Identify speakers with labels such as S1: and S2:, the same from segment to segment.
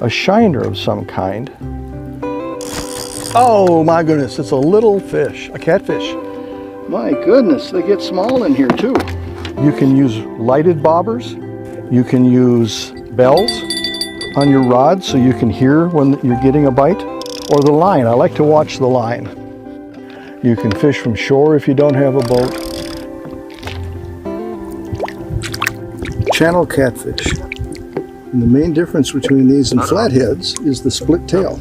S1: a shiner of some kind. Oh my goodness, it's a little fish, a catfish. My goodness, they get small in here too. You can use lighted bobbers. You can use bells on your rod so you can hear when you're getting a bite. Or the line, I like to watch the line. You can fish from shore if you don't have a boat. Channel catfish. And the main difference between these and flatheads is the split tail.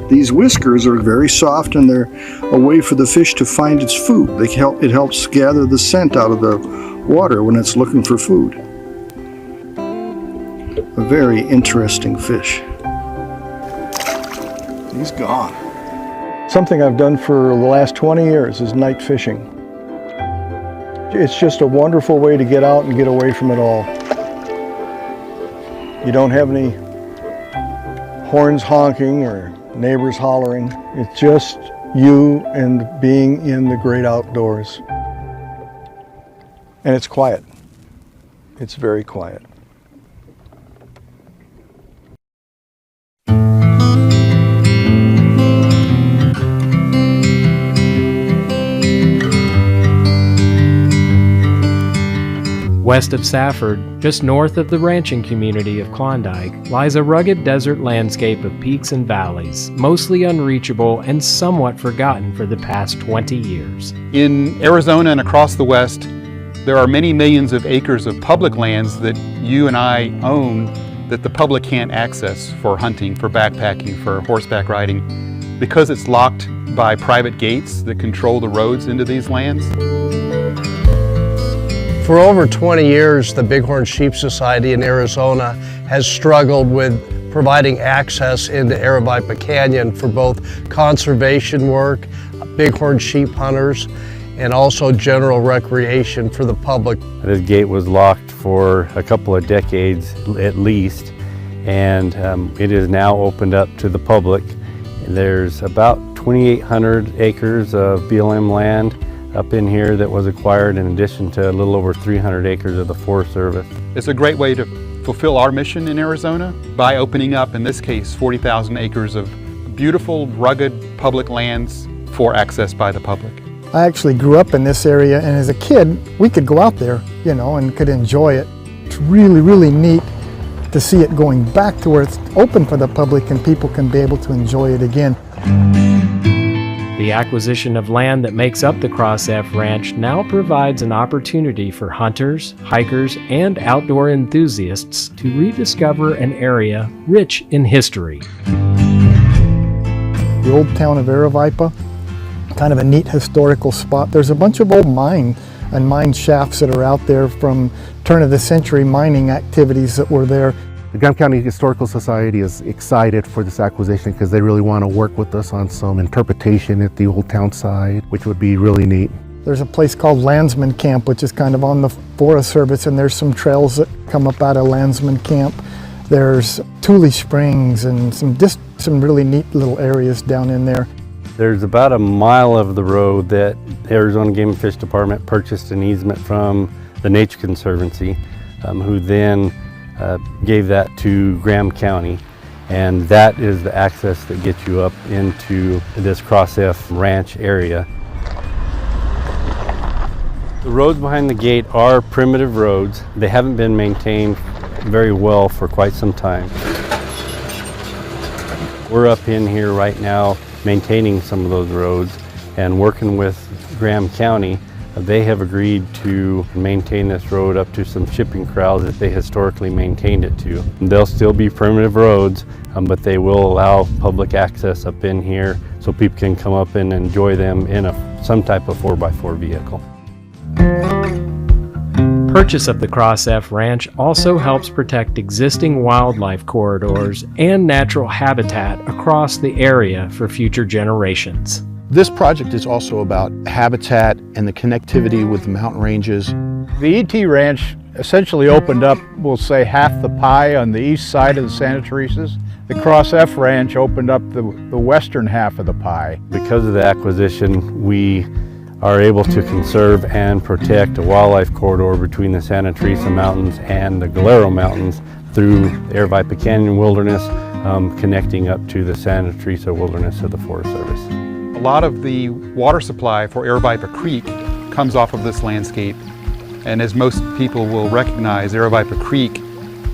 S1: These whiskers are very soft and they're a way for the fish to find its food. It helps gather the scent out of the water when it's looking for food. A very interesting fish. He's gone. Something I've done for the last 20 years is night fishing. It's just a wonderful way to get out and get away from it all. You don't have any horns honking or neighbors hollering. It's just you and being in the great outdoors. And it's quiet. It's very quiet.
S2: West of Safford, just north of the ranching community of Klondike, lies a rugged desert landscape of peaks and valleys, mostly unreachable and somewhat forgotten for the past 20 years.
S3: In Arizona and across the West, there are many millions of acres of public lands that you and I own that the public can't access for hunting, for backpacking, for horseback riding, because it's locked by private gates that control the roads into these lands.
S4: For over 20 years, the Bighorn Sheep Society in Arizona has struggled with providing access into Arabipa Canyon for both conservation work, bighorn sheep hunters, and also general recreation for the public.
S5: This gate was locked for a couple of decades at least, and it is now opened up to the public. There's about 2,800 acres of BLM land up in here that was acquired in addition to a little over 300 acres of the Forest Service.
S3: It's a great way to fulfill our mission in Arizona by opening up, in this case, 40,000 acres of beautiful, rugged public lands for access by the public.
S6: I actually grew up in this area, and as a kid, we could go out there, you know, and could enjoy it. It's really, really neat to see it going back to where it's open for the public and people can be able to enjoy it again.
S2: The acquisition of land that makes up the Cross F Ranch now provides an opportunity for hunters, hikers, and outdoor enthusiasts to rediscover an area rich in history.
S6: The old town of Arabipa, kind of a neat historical spot. There's a bunch of old mine shafts that are out there from turn of the century mining activities that were there.
S7: The Graham County Historical Society is excited for this acquisition because they really want to work with us on some interpretation at the old town side, which would be really neat.
S6: There's a place called Landsman Camp, which is kind of on the Forest Service, and there's some trails that come up out of Landsman Camp. There's Tule Springs and some really neat little areas down in there.
S5: There's about a mile of the road that the Arizona Game and Fish Department purchased an easement from the Nature Conservancy, who then gave that to Graham County, and that is the access that gets you up into this Cross F Ranch area. The roads behind the gate are primitive roads. They haven't been maintained very well for quite some time. We're up in here right now maintaining some of those roads and working with Graham County. They have agreed to maintain this road up to some shipping corrals that they historically maintained it to. They'll still be primitive roads, but they will allow public access up in here so people can come up and enjoy them in some type of 4x4 vehicle.
S2: Purchase of the Cross F Ranch also helps protect existing wildlife corridors and natural habitat across the area for future generations.
S8: This project is also about habitat and the connectivity with the mountain ranges.
S9: The ET Ranch essentially opened up, we'll say, half the pie on the east side of the Santa Teresas. The Cross F Ranch opened up the western half of the pie.
S5: Because of the acquisition, we are able to conserve and protect a wildlife corridor between the Santa Teresa Mountains and the Galero Mountains through the Aravaipa Canyon Wilderness, connecting up to the Santa Teresa Wilderness of the Forest Service.
S3: A lot of the water supply for Aravaipa Creek comes off of this landscape, and as most people will recognize, Aravaipa Creek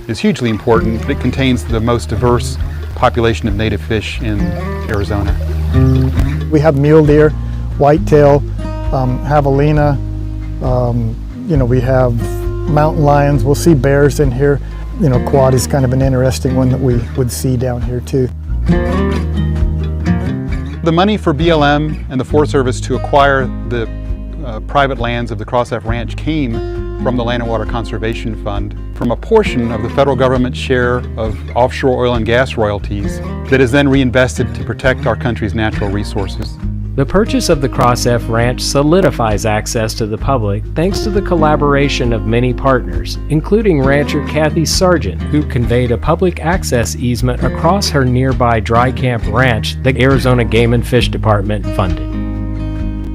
S3: is hugely important. It contains the most diverse population of native fish in Arizona.
S6: We have mule deer, whitetail, javelina, we have mountain lions. We'll see bears in here. Quad is kind of an interesting one that we would see down here too.
S3: The money for BLM and the Forest Service to acquire the private lands of the Cross F Ranch came from the Land and Water Conservation Fund, from a portion of the federal government's share of offshore oil and gas royalties that is then reinvested to protect our country's natural resources.
S2: The purchase of the Cross F Ranch solidifies access to the public thanks to the collaboration of many partners, including rancher Kathy Sargent, who conveyed a public access easement across her nearby dry camp ranch the Arizona Game and Fish Department funded.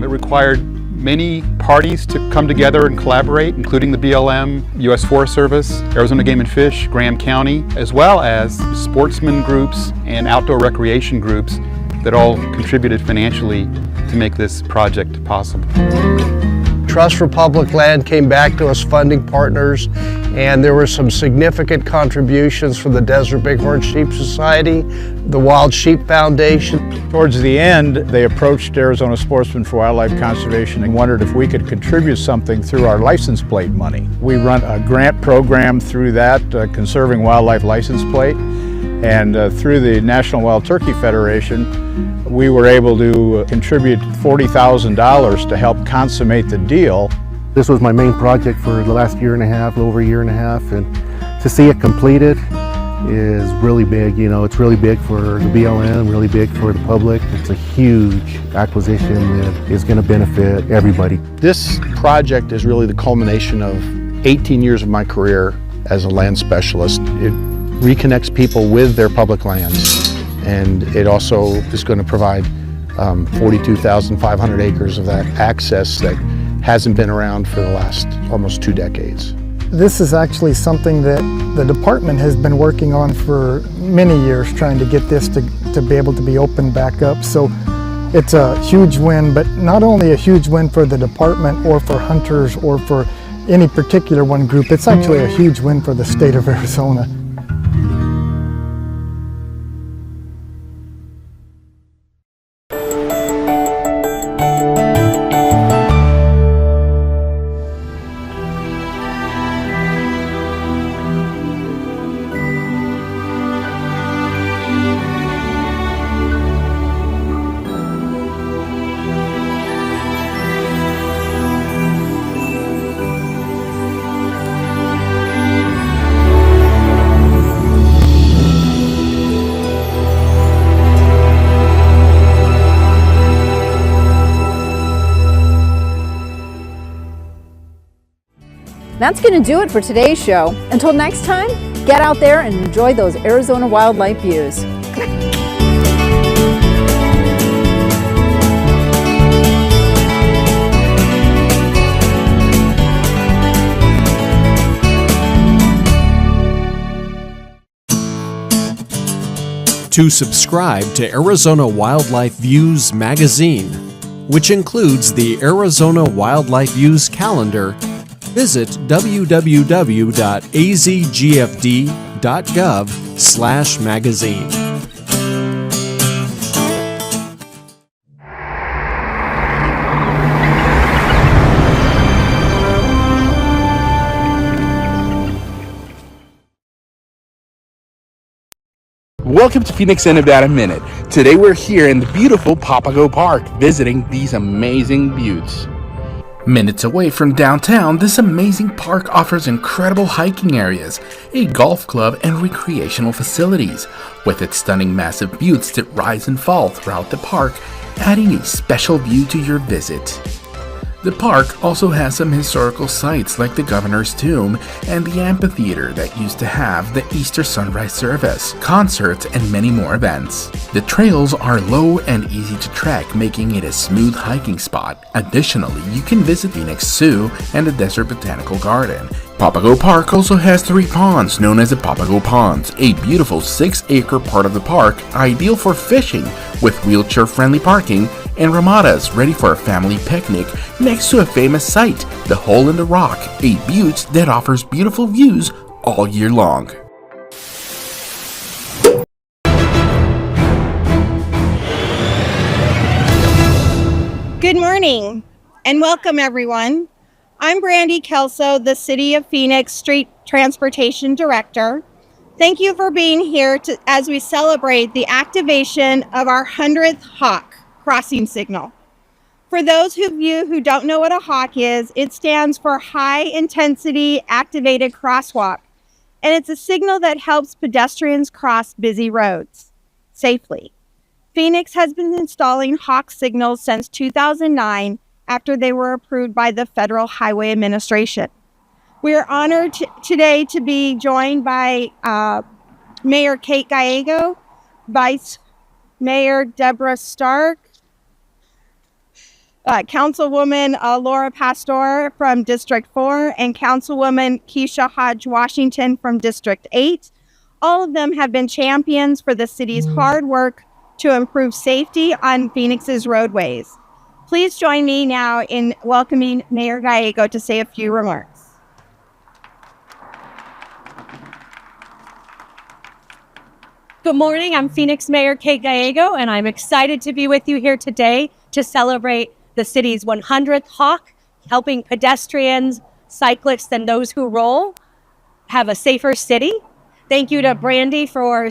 S3: It required many parties to come together and collaborate, including the BLM, U.S. Forest Service, Arizona Game and Fish, Graham County, as well as sportsman groups and outdoor recreation groups that all contributed financially to make this project possible.
S4: Trust for Public Land came back to us funding partners, and there were some significant contributions from the Desert Bighorn Sheep Society, the Wild Sheep Foundation.
S9: Towards the end, they approached Arizona Sportsmen for Wildlife Conservation and wondered if we could contribute something through our license plate money. We run a grant program through that, Conserving Wildlife License Plate, and through the National Wild Turkey Federation, we were able to contribute $40,000 to help consummate the deal.
S7: This was my main project for the last year and a half, over a year and a half, and to see it completed is really big. It's really big for the BLM, really big for the public. It's a huge acquisition that is going to benefit everybody.
S8: This project is really the culmination of 18 years of my career as a land specialist. It reconnects people with their public lands, and it also is going to provide 42,500 acres of that access that hasn't been around for the last almost 2 decades.
S6: This is actually something that the department has been working on for many years, trying to get this to be able to be opened back up. So it's a huge win, but not only a huge win for the department or for hunters or for any particular one group, it's actually a huge win for the state of Arizona.
S10: That's going to do it for today's show. Until next time, get out there and enjoy those Arizona wildlife views.
S11: To subscribe to Arizona Wildlife Views magazine, which includes the Arizona Wildlife Views calendar, visit www.azgfd.gov/magazine.
S12: Welcome to Phoenix in about a minute. Today we're here in the beautiful Papago Park visiting these amazing buttes. Minutes away from downtown, this amazing park offers incredible hiking areas, a golf club, and recreational facilities, with its stunning massive buttes that rise and fall throughout the park, adding a special view to your visit. The park also has some historical sites like the Governor's Tomb and the amphitheater that used to have the Easter sunrise service, concerts, and many more events. The trails are low and easy to trek, making it a smooth hiking spot. Additionally, you can visit Phoenix Zoo and the Desert Botanical Garden, Papago Park also has 3 ponds known as the Papago Ponds, a beautiful 6-acre part of the park ideal for fishing with wheelchair-friendly parking and ramadas ready for a family picnic next to a famous site, the Hole in the Rock, a butte that offers beautiful views all year long.
S13: Good morning and welcome everyone. I'm Brandy Kelso, the City of Phoenix Street Transportation Director. Thank you for being here as we celebrate the activation of our 100th Hawk crossing signal. For those of you who don't know what a Hawk is, it stands for High Intensity Activated Crosswalk, and it's a signal that helps pedestrians cross busy roads safely. Phoenix has been installing Hawk signals since 2009 after they were approved by the Federal Highway Administration. We are honored today to be joined by Mayor Kate Gallego, Vice Mayor Deborah Stark, Councilwoman Laura Pastor from District 4, and Councilwoman Keisha Hodge Washington from District 8. All of them have been champions for the city's hard work to improve safety on Phoenix's roadways. Please join me now in welcoming Mayor Gallego to say a few remarks.
S14: Good morning, I'm Phoenix Mayor Kate Gallego, and I'm excited to be with you here today to celebrate the city's 100th Hawk, helping pedestrians, cyclists, and those who roll have a safer city. Thank you to Brandy for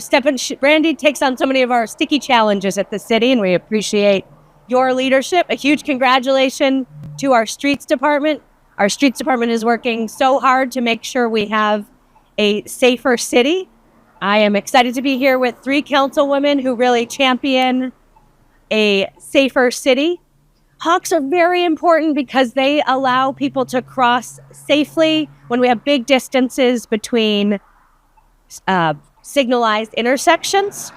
S14: Brandy takes on so many of our sticky challenges at the city, and we appreciate your leadership. A huge congratulations to our Streets Department. Our Streets Department is working so hard to make sure we have a safer city. I am excited to be here with 3 councilwomen who really champion a safer city. Hawks are very important because they allow people to cross safely when we have big distances between signalized intersections.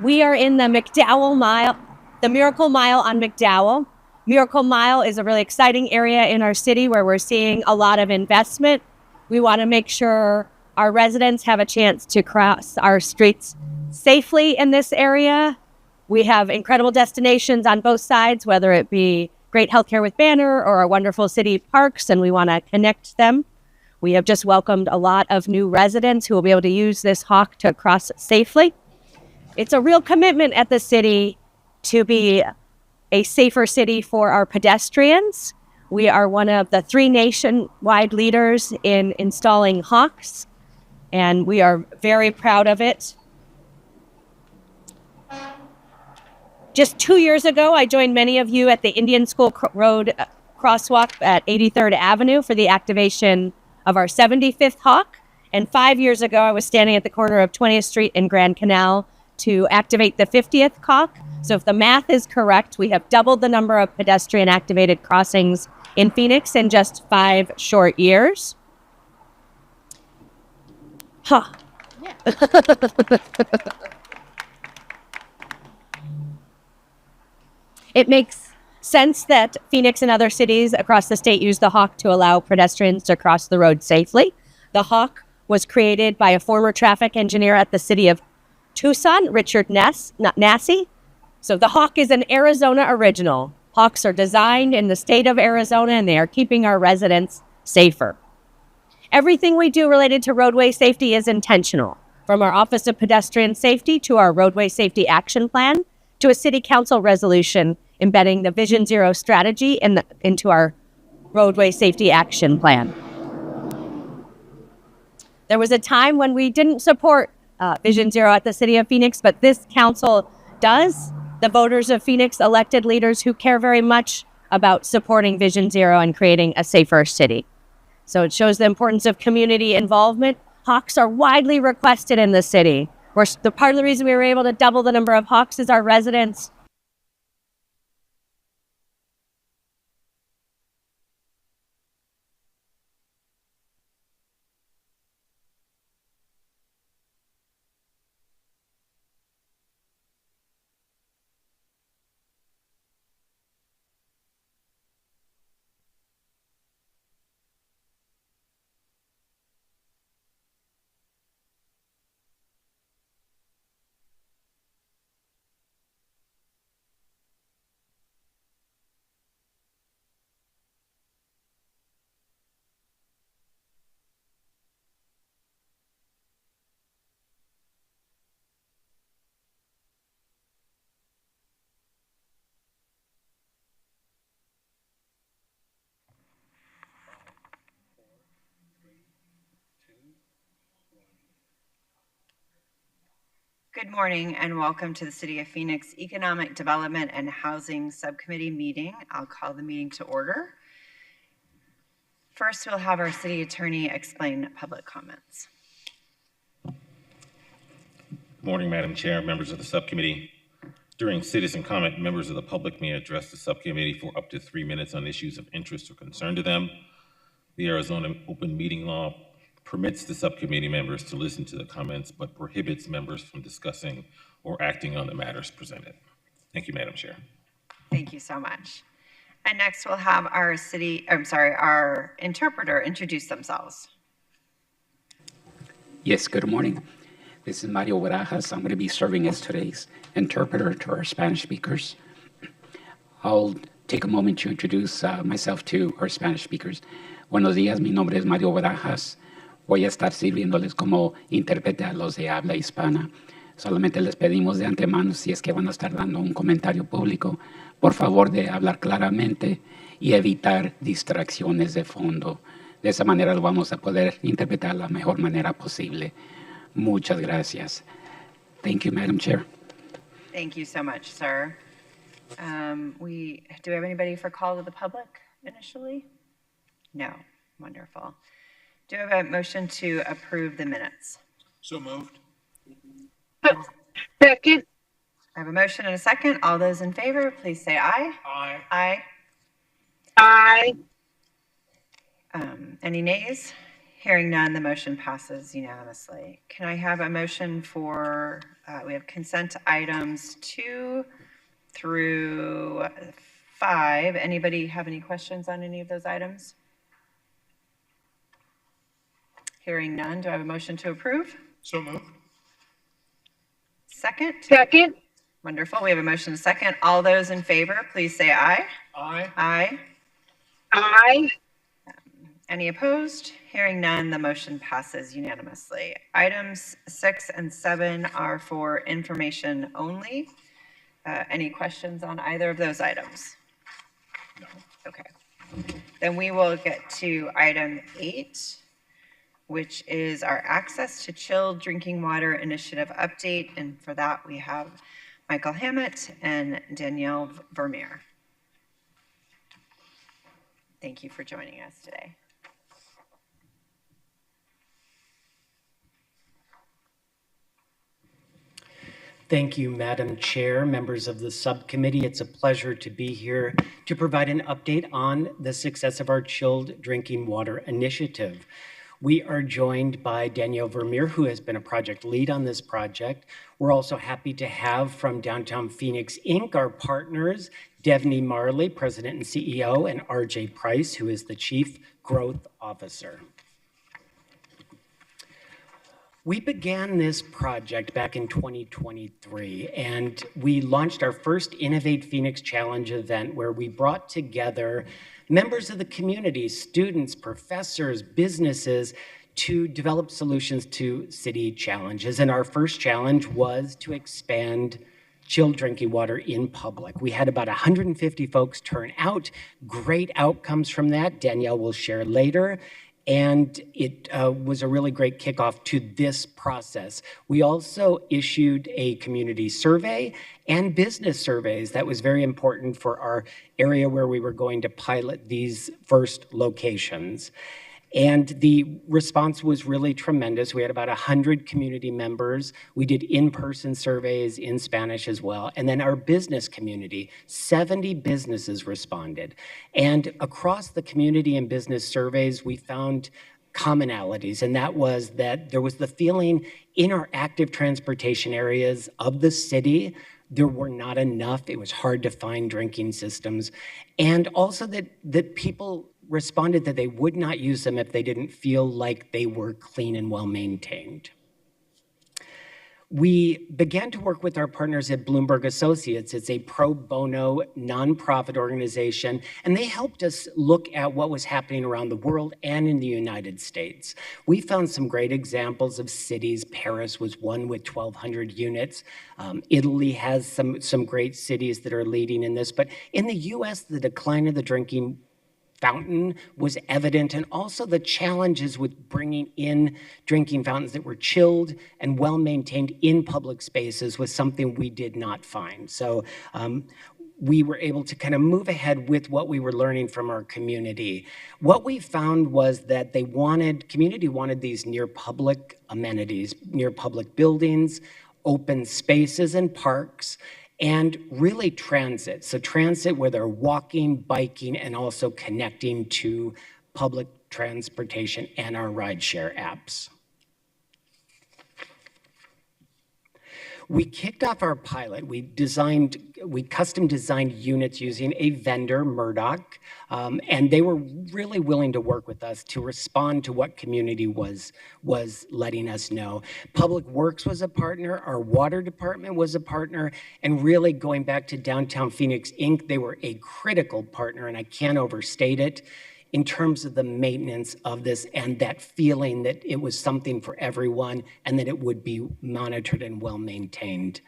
S14: We are in the McDowell Mile, the Miracle Mile on McDowell. Miracle Mile is a really exciting area in our city where we're seeing a lot of investment. We want to make sure our residents have a chance to cross our streets safely in this area. We have incredible destinations on both sides, whether it be great healthcare with Banner or our wonderful city parks, and we want to connect them. We have just welcomed a lot of new residents who will be able to use this Hawk to cross safely. It's a real commitment at the city to be a safer city for our pedestrians. We are one of the 3 nationwide leaders in installing Hawks, and we are very proud of it. Just 2 years ago, I joined many of you at the Indian School Road crosswalk at 83rd Avenue for the activation of our 75th Hawk. And 5 years ago, I was standing at the corner of 20th Street and Grand Canal to activate the 50th Hawk. So if the math is correct, we have doubled the number of pedestrian activated crossings in Phoenix in just 5 short years. Huh. Yeah. It makes sense that Phoenix and other cities across the state use the Hawk to allow pedestrians to cross the road safely. The Hawk was created by a former traffic engineer at the city of Tucson, Richard Nassi. So the Hawk is an Arizona original. Hawks are designed in the state of Arizona, and they are keeping our residents safer. Everything we do related to roadway safety is intentional, from our Office of Pedestrian Safety to our Roadway Safety Action Plan to a City Council resolution embedding the Vision Zero strategy into our Roadway Safety Action Plan. There was a time when we didn't support Vision Zero at the City of Phoenix, but this council does. The voters of Phoenix elected leaders who care very much about supporting Vision Zero and creating a safer city. So it shows the importance of community involvement. Hawks are widely requested in the city. Part of the reason we were able to double the number of Hawks is our residents
S15: Good morning and welcome to the City of Phoenix Economic Development and Housing Subcommittee meeting. I'll call the meeting to order. First, we'll have our city attorney explain public comments.
S16: Good morning, Madam Chair, members of the subcommittee. During citizen comment, members of the public may address the subcommittee for up to 3 minutes on issues of interest or concern to them. The Arizona Open Meeting Law permits the subcommittee members to listen to the comments, but prohibits members from discussing or acting on the matters presented. Thank you, Madam Chair.
S15: Thank you so much. And next we'll have our our interpreter introduce themselves.
S17: Yes, good morning. This is Mario Barajas. I'm going to be serving as today's interpreter to our Spanish speakers. I'll take a moment to introduce myself to our Spanish speakers. Buenos días, mi nombre es Mario Barajas. Voy a estar sirviéndoles como intérprete a los de habla hispana. Solamente les pedimos de antemano, si es que van a estar dando un comentario público, por favor de hablar claramente y evitar distracciones de fondo. De esa manera lo vamos a poder interpretar de la mejor manera posible. Muchas gracias. Thank you, Madam Chair.
S15: Thank you so much, sir. Do we have anybody for call to the public initially? No. Wonderful. Do I have a motion to approve the minutes?
S18: So moved.
S15: Second. I have a motion and a second. All those in favor, please say aye.
S18: Aye.
S15: Aye.
S18: Aye.
S15: Any nays? Hearing none, the motion passes unanimously. Can I have a motion for, we have consent items 2 through 5. Anybody have any questions on any of those items? Hearing none, do I have a motion to approve?
S18: So moved.
S15: Second?
S18: Second.
S15: Wonderful. We have a motion and a second. All those in favor, please say aye.
S18: Aye.
S15: Aye.
S18: Aye.
S15: Any opposed? Hearing none, the motion passes unanimously. Items 6 and 7 are for information only. Any questions on either of those items?
S18: No.
S15: Okay. Then we will get to item 8, which is our Access to Chilled Drinking Water Initiative update. And for that, we have Michael Hammett and Danielle Vermeer. Thank you for joining us today.
S19: Thank you, Madam Chair, members of the subcommittee. It's a pleasure to be here to provide an update on the success of our Chilled Drinking Water Initiative. We are joined by Danielle Vermeer, who has been a project lead on this project. We're also happy to have from Downtown Phoenix, Inc., our partners, Devney Marley, President and CEO, and RJ Price, who is the Chief Growth Officer. We began this project back in 2023, and we launched our first Innovate Phoenix Challenge event where we brought together members of the community, students, professors, businesses, to develop solutions to city challenges. And our first challenge was to expand chilled drinking water in public. We had about 150 folks turn out. Great outcomes from that, Danielle will share later. And it was a really great kickoff to this process. We also issued a community survey and business surveys. That was very important for our area where we were going to pilot these first locations. And the response was really tremendous. We had about 100 community members. We did in-person surveys in Spanish as well. And then our business community, 70 businesses responded. And across the community and business surveys, we found commonalities, and that was that there was the feeling in our active transportation areas of the city, there were not enough. It was hard to find drinking systems. And also that people responded that they would not use them if they didn't feel like they were clean and well maintained. We began to work with our partners at Bloomberg Associates. It's a pro bono nonprofit organization, and they helped us look at what was happening around the world and in the United States. We found some great examples of cities. Paris was one with 1,200 units. Italy has some great cities that are leading in this, but in the US, the decline of the drinking fountain was evident, and also the challenges with bringing in drinking fountains that were chilled and well-maintained in public spaces was something we did not find. So we were able to kind of move ahead with what we were learning from our community. What we found was that community wanted these near public amenities, near public buildings, open spaces and parks, and really transit. So transit where they're walking, biking, and also connecting to public transportation and our rideshare apps. We kicked off our pilot. We custom designed units using a vendor, Murdoch, and they were really willing to work with us to respond to what community was letting us know. Public Works was a partner, our water department was a partner, and really going back to Downtown Phoenix, Inc., they were a critical partner, and I can't overstate it, in terms of the maintenance of this and that feeling that it was something for everyone and that it would be monitored and well maintained.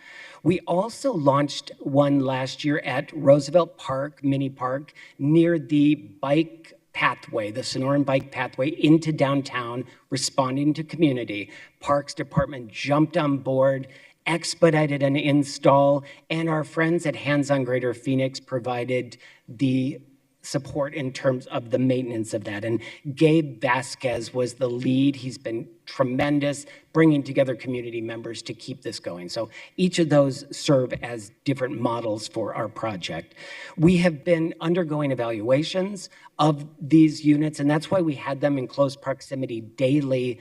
S19: We also launched one last year at Roosevelt Park, Mini Park, near the bike pathway, the Sonoran bike pathway into downtown, responding to community. Parks Department jumped on board, expedited an install, and our friends at Hands on Greater Phoenix provided the support in terms of the maintenance of that. And Gabe Vasquez was the lead. He's been tremendous, bringing together community members to keep this going. So each of those serve as different models for our project. We have been undergoing evaluations of these units, and that's why we had them in close proximity daily,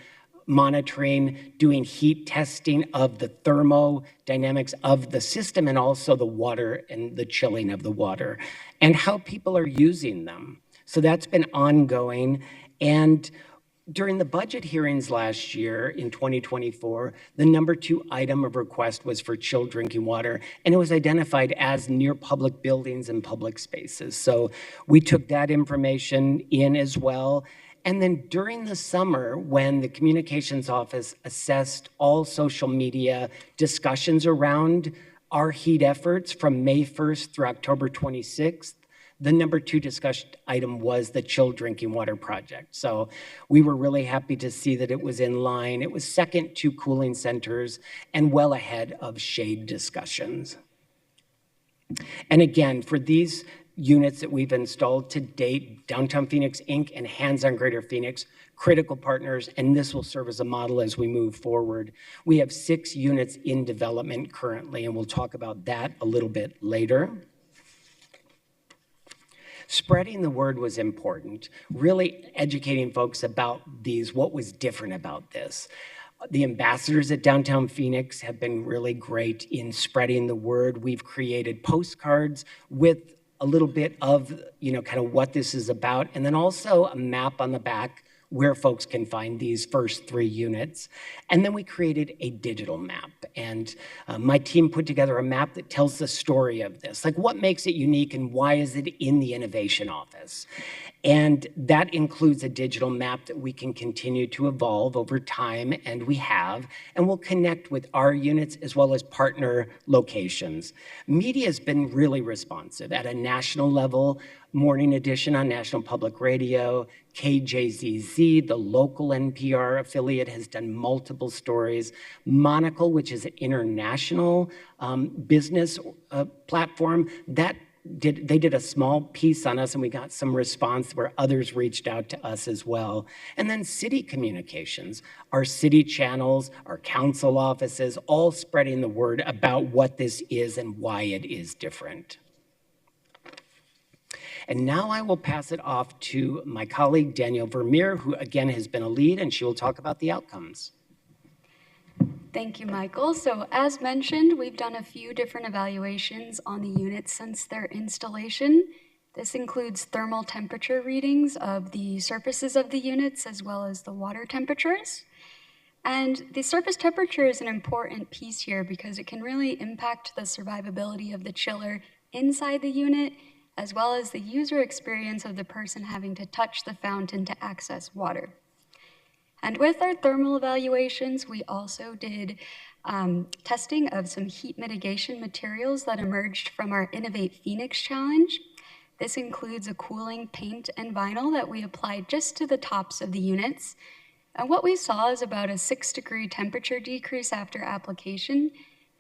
S19: monitoring, doing heat testing of the thermodynamics of the system and also the water and the chilling of the water and how people are using them. So that's been ongoing. And during the budget hearings last year in 2024, the number 2 item of request was for chilled drinking water, and it was identified as near public buildings and public spaces. So we took that information in as well. And then during the summer, when the communications office assessed all social media discussions around our heat efforts from May 1st through October 26th, the number 2 discussion item was the chilled drinking water project. So we were really happy to see that it was in line. It was second to cooling centers and well ahead of shade discussions. And again, for these units that we've installed to date, Downtown Phoenix, Inc. and Hands on Greater Phoenix, critical partners, and this will serve as a model as we move forward. We have 6 units in development currently, and we'll talk about that a little bit later. Spreading the word was important, really educating folks about what was different about this. The ambassadors at Downtown Phoenix have been really great in spreading the word. We've created postcards with a little bit of, kind of what this is about, and then also a map on the back where folks can find these first 3 units. And then we created a digital map. And my team put together a map that tells the story of this. Like, what makes it unique and why is it in the innovation office? And that includes a digital map that we can continue to evolve over time, and we have, and we'll connect with our units as well as partner locations. Media has been really responsive at a national level. Morning Edition on National Public Radio, KJZZ, the local NPR affiliate, has done multiple stories. Monocle, which is an international business platform, they did a small piece on us, and we got some response where others reached out to us as well. And then city communications, our city channels, our council offices, all spreading the word about what this is and why it is different. And now I will pass it off to my colleague, Danielle Vermeer, who again has been a lead, and she will talk about the outcomes.
S20: Thank you, Michael. So as mentioned, we've done a few different evaluations on the units since their installation. This includes thermal temperature readings of the surfaces of the units as well as the water temperatures. And the surface temperature is an important piece here because it can really impact the survivability of the chiller inside the unit, as well as the user experience of the person having to touch the fountain to access water. And with our thermal evaluations, we also did testing of some heat mitigation materials that emerged from our Innovate Phoenix Challenge. This includes a cooling paint and vinyl that we applied just to the tops of the units. And what we saw is about a 6-degree temperature decrease after application,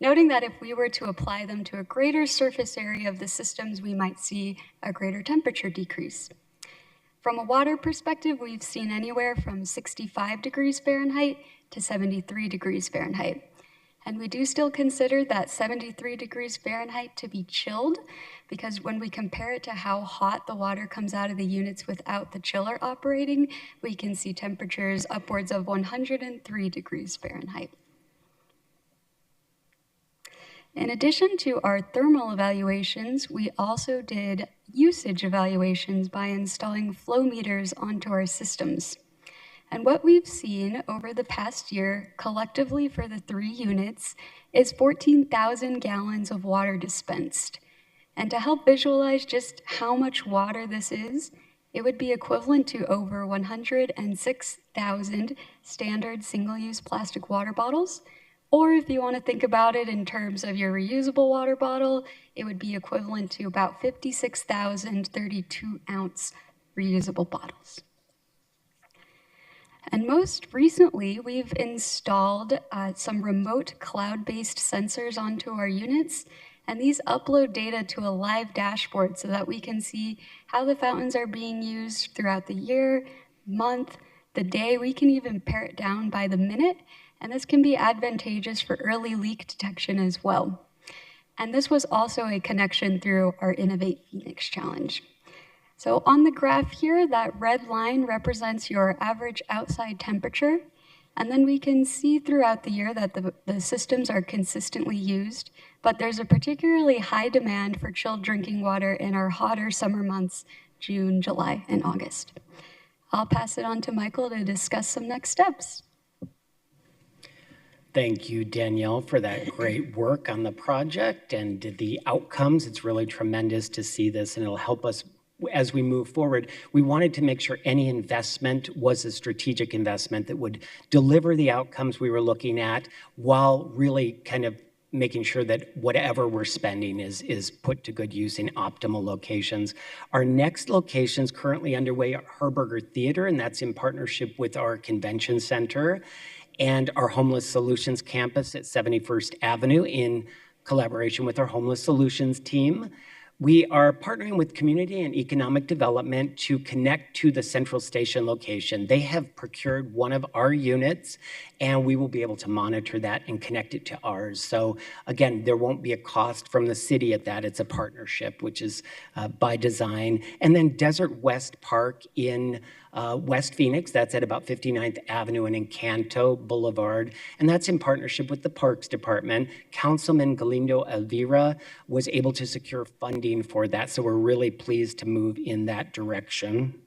S20: noting that if we were to apply them to a greater surface area of the systems, we might see a greater temperature decrease. From a water perspective, we've seen anywhere from 65 degrees Fahrenheit to 73 degrees Fahrenheit. And we do still consider that 73 degrees Fahrenheit to be chilled, because when we compare it to how hot the water comes out of the units without the chiller operating, we can see temperatures upwards of 103 degrees Fahrenheit. In addition to our thermal evaluations, we also did usage evaluations by installing flow meters onto our systems. And what we've seen over the past year, collectively for the 3 units, is 14,000 gallons of water dispensed. And to help visualize just how much water this is, it would be equivalent to over 106,000 standard single-use plastic water bottles. Or if you want to think about it in terms of your reusable water bottle, it would be equivalent to about 56,000 32-ounce reusable bottles. And most recently, we've installed some remote cloud-based sensors onto our units, and these upload data to a live dashboard so that we can see how the fountains are being used throughout the year, month, the day. We can even pare it down by the minute, and this can be advantageous for early leak detection as well. And this was also a connection through our Innovate Phoenix Challenge. So on the graph here, that red line represents your average outside temperature. And then we can see throughout the year that the systems are consistently used, but there's a particularly high demand for chilled drinking water in our hotter summer months, June, July, and August. I'll pass it on to Michael to discuss some next steps.
S19: Thank you, Danielle, for that great work on the project and the outcomes. It's really tremendous to see this, and it'll help us as we move forward. We wanted to make sure any investment was a strategic investment that would deliver the outcomes we were looking at, while really kind of making sure that whatever we're spending is put to good use in optimal locations. Our next locations currently underway are Herberger Theater, and that's in partnership with our convention center, and our Homeless Solutions campus at 71st Avenue in collaboration with our Homeless Solutions team. We are partnering with Community and Economic Development to connect to the Central Station location. They have procured one of our units, and we will be able to monitor that and connect it to ours. So again, there won't be a cost from the city at that. It's a partnership, which is by design. And then Desert West Park in West Phoenix, that's at about 59th Avenue and Encanto Boulevard, and that's in partnership with the Parks Department. Councilman Galindo Elvira was able to secure funding for that, so we're really pleased to move in that direction.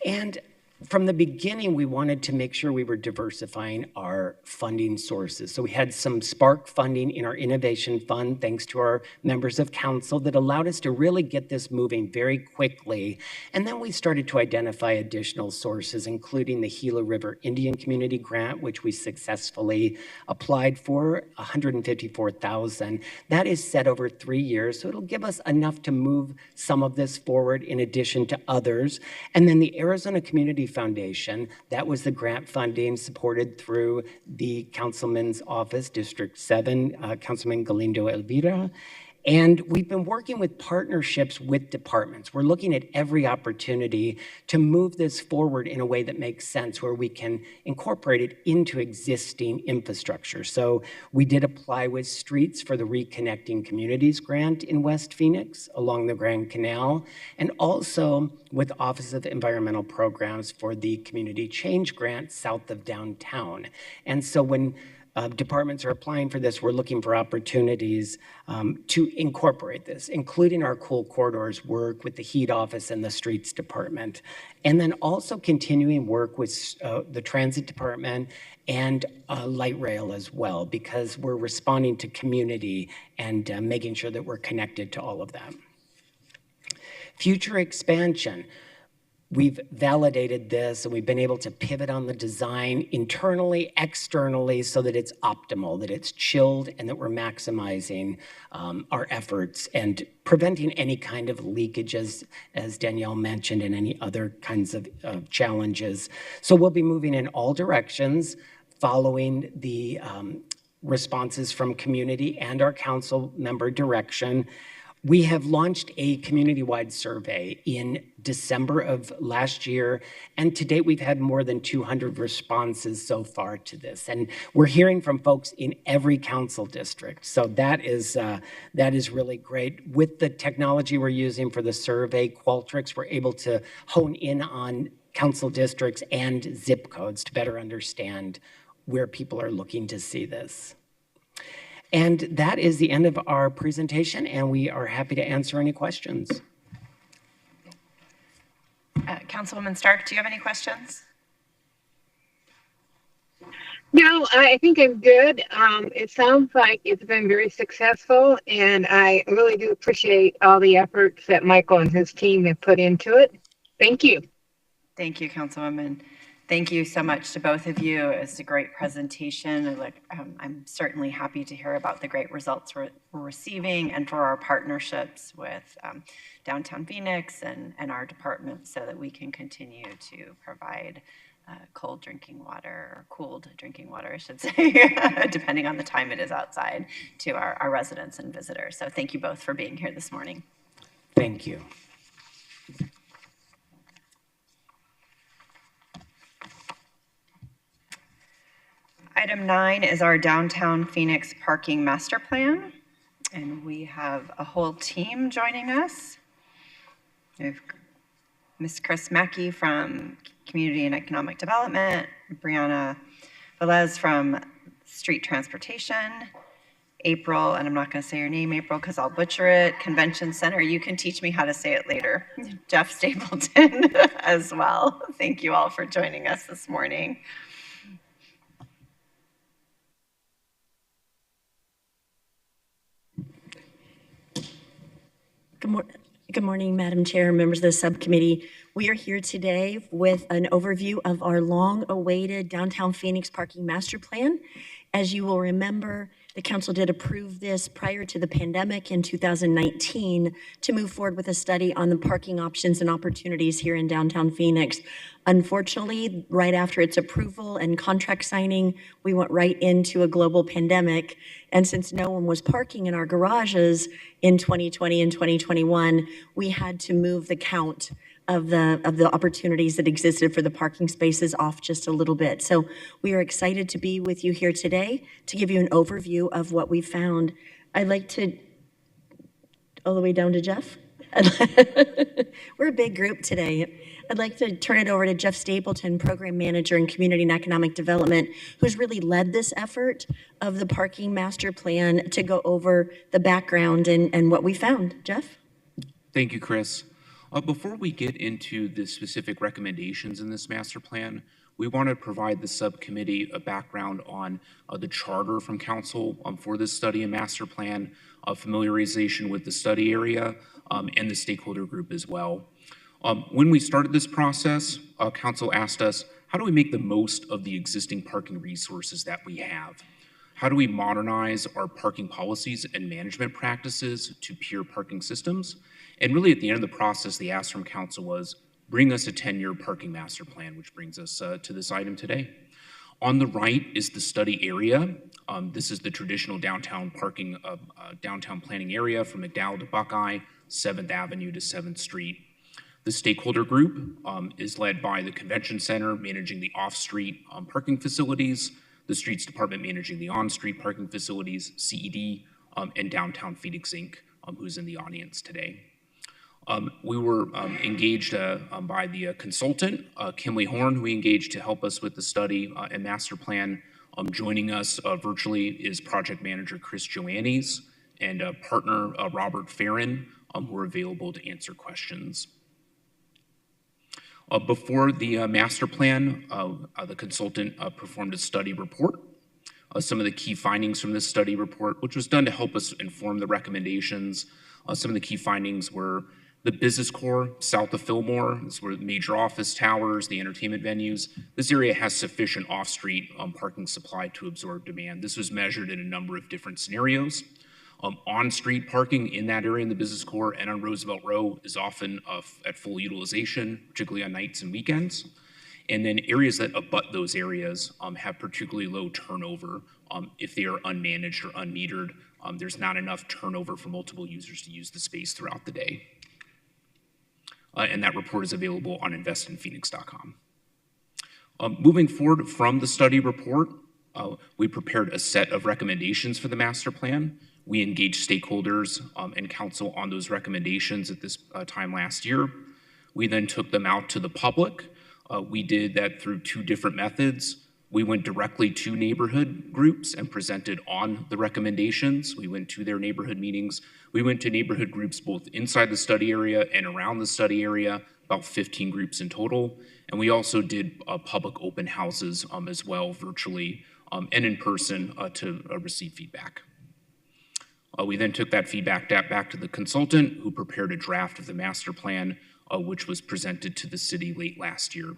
S19: And from the beginning, we wanted to make sure we were diversifying our funding sources. So we had some spark funding in our innovation fund, thanks to our members of council, that allowed us to really get this moving very quickly. And then we started to identify additional sources, including the Gila River Indian Community Grant, which we successfully applied for, $154,000. That is set over 3 years, so it'll give us enough to move some of this forward in addition to others. And then the Arizona Community Foundation, that was the grant funding supported through the Councilman's Office, District 7, Councilman Galindo Elvira. And we've been working with partnerships with departments. We're looking at every opportunity to move this forward in a way that makes sense, where we can incorporate it into existing infrastructure. So we did apply with Streets for the Reconnecting Communities grant in West Phoenix along the Grand Canal, and also with Office of Environmental Programs for the Community Change grant south of downtown. And so when departments are applying for this, we're looking for opportunities to incorporate this, including our Cool Corridors work with the Heat Office and the Streets Department. And then also continuing work with the Transit Department and Light Rail as well, because we're responding to community and making sure that we're connected to all of that. Future expansion. We've validated this and we've been able to pivot on the design internally, externally, so that it's optimal, that it's chilled, and that we're maximizing our efforts and preventing any kind of leakages, as Danielle mentioned, and any other kinds of challenges. So we'll be moving in all directions, following the responses from community and our council member direction. We have launched a community-wide survey in December of last year, and to date we've had more than 200 responses so far to this. And we're hearing from folks in every council district, so that is really great. With the technology we're using for the survey, Qualtrics, we're able to hone in on council districts and zip codes to better understand where people are looking to see this. And that is the end of our presentation, and we are happy to answer any questions.
S15: Councilwoman Stark, do you have any questions?
S18: No, I think I'm good. It sounds like it's been very successful, and I really do appreciate all the efforts that Michael and his team have put into it. Thank you.
S15: Thank you, Councilwoman. Thank you so much to both of you. It's a great presentation. I'm certainly happy to hear about the great results we're receiving and for our partnerships with Downtown Phoenix and our department, so that we can continue to provide cold drinking water, or cooled drinking water, I should say, depending on the time it is outside, to our residents and visitors. So thank you both for being here this morning.
S19: Thank you.
S15: Item 9 is our Downtown Phoenix Parking Master Plan, and we have a whole team joining us. We have Ms. Chris Mackey from Community and Economic Development, Brianna Velez from Street Transportation, April, and I'm not going to say your name, April, because I'll butcher it, Convention Center. You can teach me how to say it later. Jeff Stapleton as well. Thank you all for joining us this morning.
S19: Good morning, Madam Chair, members of the subcommittee. We are here today with an overview of our long-awaited Downtown Phoenix Parking Master Plan. As you will remember, the council did approve this prior to the pandemic in 2019 to move forward with a study on the parking options and opportunities here in downtown Phoenix. Unfortunately, right after its approval and contract signing, we went right into a global pandemic. And since no one was parking in our garages in 2020 and 2021, we had to move the count of the opportunities that existed for the parking spaces off just a little bit. So we are excited to be with you here today to give you an overview of what we found. I'd like to, all the way down to Jeff. We're a big group today. I'd like to turn it over to Jeff Stapleton, Program Manager in Community and Economic Development, who's really led this effort of the Parking Master Plan, to go over the background and what we found. Jeff?
S21: Thank you, Chris. Before we get into the specific recommendations in this master plan, we want to provide the subcommittee a background on the charter from council for this study and master plan, familiarization with the study area, and the stakeholder group as well. When we started this process, council asked us, how do we make the most of the existing parking resources that we have? How do we modernize our parking policies and management practices to peer parking systems? And really at the end of the process, the ask from council was, bring us a 10-year parking master plan, which brings us to this item today. On the right is the study area. This is the traditional downtown parking, downtown planning area from McDowell to Buckeye, 7th Avenue to 7th Street. The stakeholder group is led by the Convention Center managing the off-street parking facilities, the Streets Department managing the on-street parking facilities, CED, and Downtown Phoenix Inc., who's in the audience today. We were engaged by the consultant, Kimley Horn, who we engaged to help us with the study and master plan. Joining us virtually is project manager Chris Joannes and partner Robert Farron, who are available to answer questions. Before the master plan, the consultant performed a study report. Some of the key findings from this study report, which was done to help us inform the recommendations, some of the key findings were The business core, south of Fillmore, is where the major office towers, the entertainment venues. This area has sufficient off-street parking supply to absorb demand. This was measured in a number of different scenarios. On-street parking in that area in the business core and on Roosevelt Row is often at full utilization, particularly on nights and weekends. And then areas that abut those areas have particularly low turnover if they are unmanaged or unmetered. There's not enough turnover for multiple users to use the space throughout the day. And that report is available on lobbyist.phoenix.gov. Moving forward from the study report, we prepared a set of recommendations for the master plan. We engaged stakeholders and council on those recommendations at this time last year. We then took them out to the public. We did that through two different methods. We went directly to neighborhood groups and presented on the recommendations. We went to their neighborhood meetings. We went to neighborhood groups both inside the study area and around the study area, about 15 groups in total. And we also did public open houses as well, virtually and in person to receive feedback. We then took that feedback back to the consultant who prepared a draft of the master plan, which was presented to the city late last year.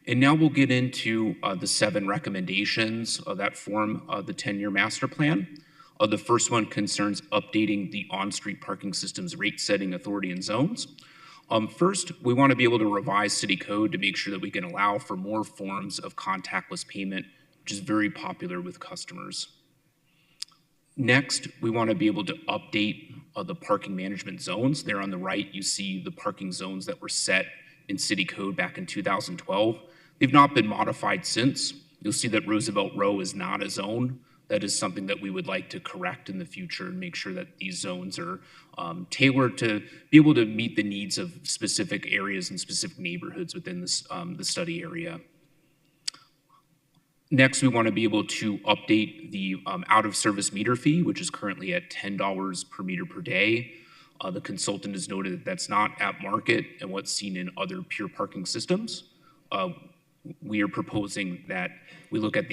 S21: And now we'll get into the 7 recommendations that form the 10-year master plan. The first one concerns updating the on-street parking system's rate setting authority and zones. First, we want to be able to revise city code to make sure that we can allow for more forms of contactless payment, which is very popular with customers. Next, we want to be able to update the parking management zones. There on the right, you see the parking zones that were set in city code back in 2012. They've not been modified since. You'll see that Roosevelt Row is not a zone. That is something that we would like to correct in the future and make sure that these zones are tailored to be able to meet the needs of specific areas and specific neighborhoods within this, the study area. Next, we want to be able to update the out-of-service meter fee, which is currently at $10 per meter per day. The consultant has noted that that's not at market and what's seen in other pure parking systems. We are proposing that we look at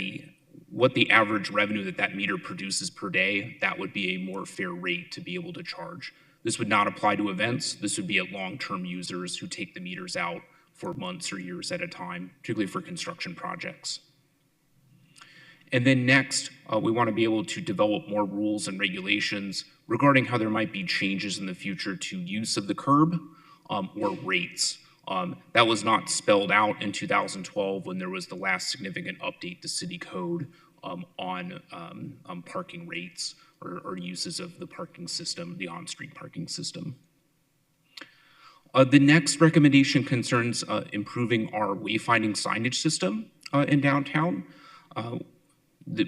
S21: what the average revenue that meter produces per day. That would be a more fair rate to be able to charge. This would not apply to events. This would be at long-term users who take the meters out for months or years at a time, particularly for construction projects. And then next, we want to be able to develop more rules and regulations regarding how there might be changes in the future to use of the curb or rates. That was not spelled out in 2012 when there was the last significant update to city code on parking rates or uses of the parking system, the on-street parking system. The next recommendation concerns improving our wayfinding signage system in downtown.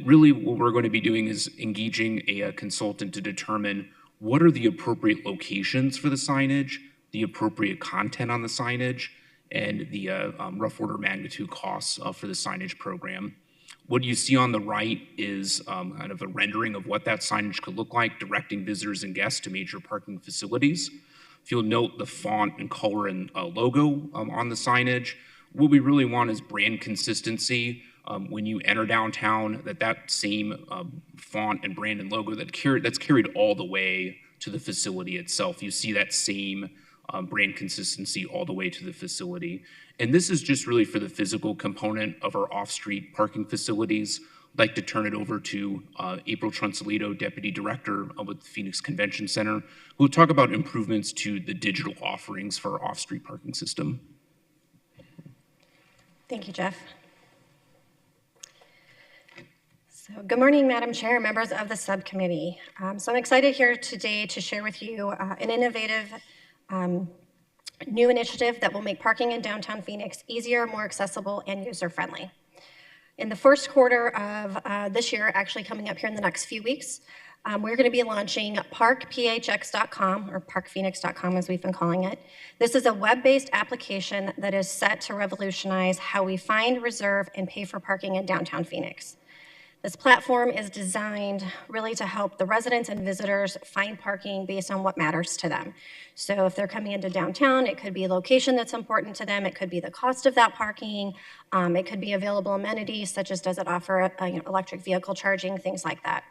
S21: Really what we're going to be doing is engaging a consultant to determine what are the appropriate locations for the signage, the appropriate content on the signage, and the rough order magnitude costs for the signage program. What you see on the right is kind of a rendering of what that signage could look like, directing visitors and guests to major parking facilities. If you'll note the font and color and logo on the signage, what we really want is brand consistency. When you enter downtown, that same font and brand and logo that's carried all the way to the facility itself. You see that same brand consistency all the way to the facility. And this is just really for the physical component of our off-street parking facilities. I'd like to turn it over to April Trunsolito, Deputy Director with the Phoenix Convention Center, who will talk about improvements to the digital offerings for our off-street parking system.
S1: Thank you, Jeff. So, good morning, Madam Chair, members of the subcommittee. So I'm excited here today to share with you an innovative new initiative that will make parking in downtown Phoenix easier, more accessible, and user-friendly. In the first quarter of this year, actually coming up here in the next few weeks, we're going to be launching parkphx.com, or parkphoenix.com as we've been calling it. This is a web-based application that is set to revolutionize how we find, reserve, and pay for parking in downtown Phoenix. This platform is designed really to help the residents and visitors find parking based on what matters to them. So if they're coming into downtown, it could be a location that's important to them. It could be the cost of that parking. It could be available amenities such as does it offer electric vehicle charging, things like that.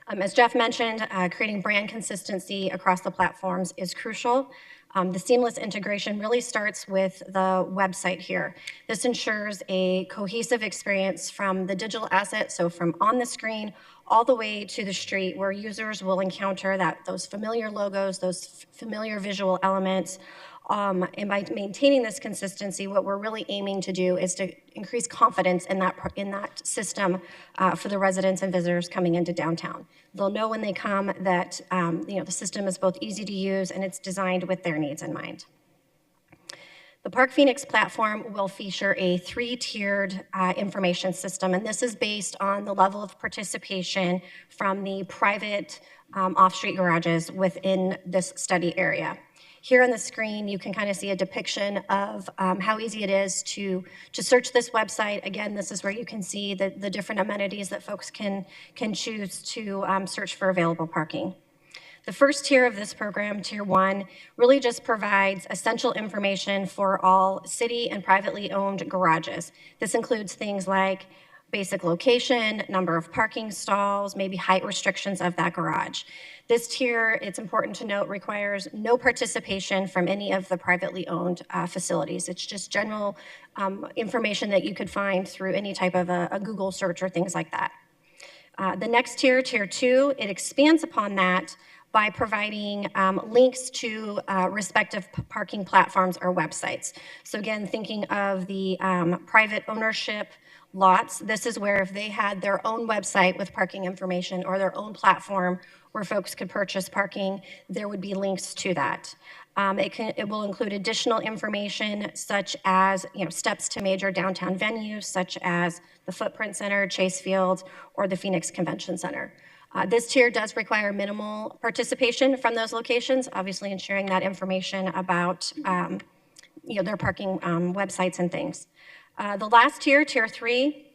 S1: As Jeff mentioned, creating brand consistency across the platforms is crucial. The seamless integration really starts with the website here. This ensures a cohesive experience from the digital asset, so from on the screen all the way to the street, where users will encounter those familiar logos, those familiar visual elements. And by maintaining this consistency, what we're really aiming to do is to increase confidence in that system for the residents and visitors coming into downtown. They'll know when they come that the system is both easy to use and it's designed with their needs in mind. The Park Phoenix platform will feature a 3-tiered information system, and this is based on the level of participation from the private off-street garages within this study area. Here on the screen, you can kind of see a depiction of how easy it is to search this website. Again, this is where you can see the different amenities that folks can choose to search for available parking. The first tier of this program, Tier 1, really just provides essential information for all city and privately owned garages. This includes things like basic location, number of parking stalls, maybe height restrictions of that garage. This tier, it's important to note, requires no participation from any of the privately owned facilities. It's just general information that you could find through any type of a Google search or things like that. The next tier, Tier 2, it expands upon that by providing links to respective parking platforms or websites. So again, thinking of the private ownership lots, this is where if they had their own website with parking information or their own platform where folks could purchase parking, there would be links to that. It will include additional information such as steps to major downtown venues such as the Footprint Center, Chase Field, or the Phoenix Convention Center. This tier does require minimal participation from those locations, obviously ensuring that information about their parking websites and things. The last tier, Tier 3,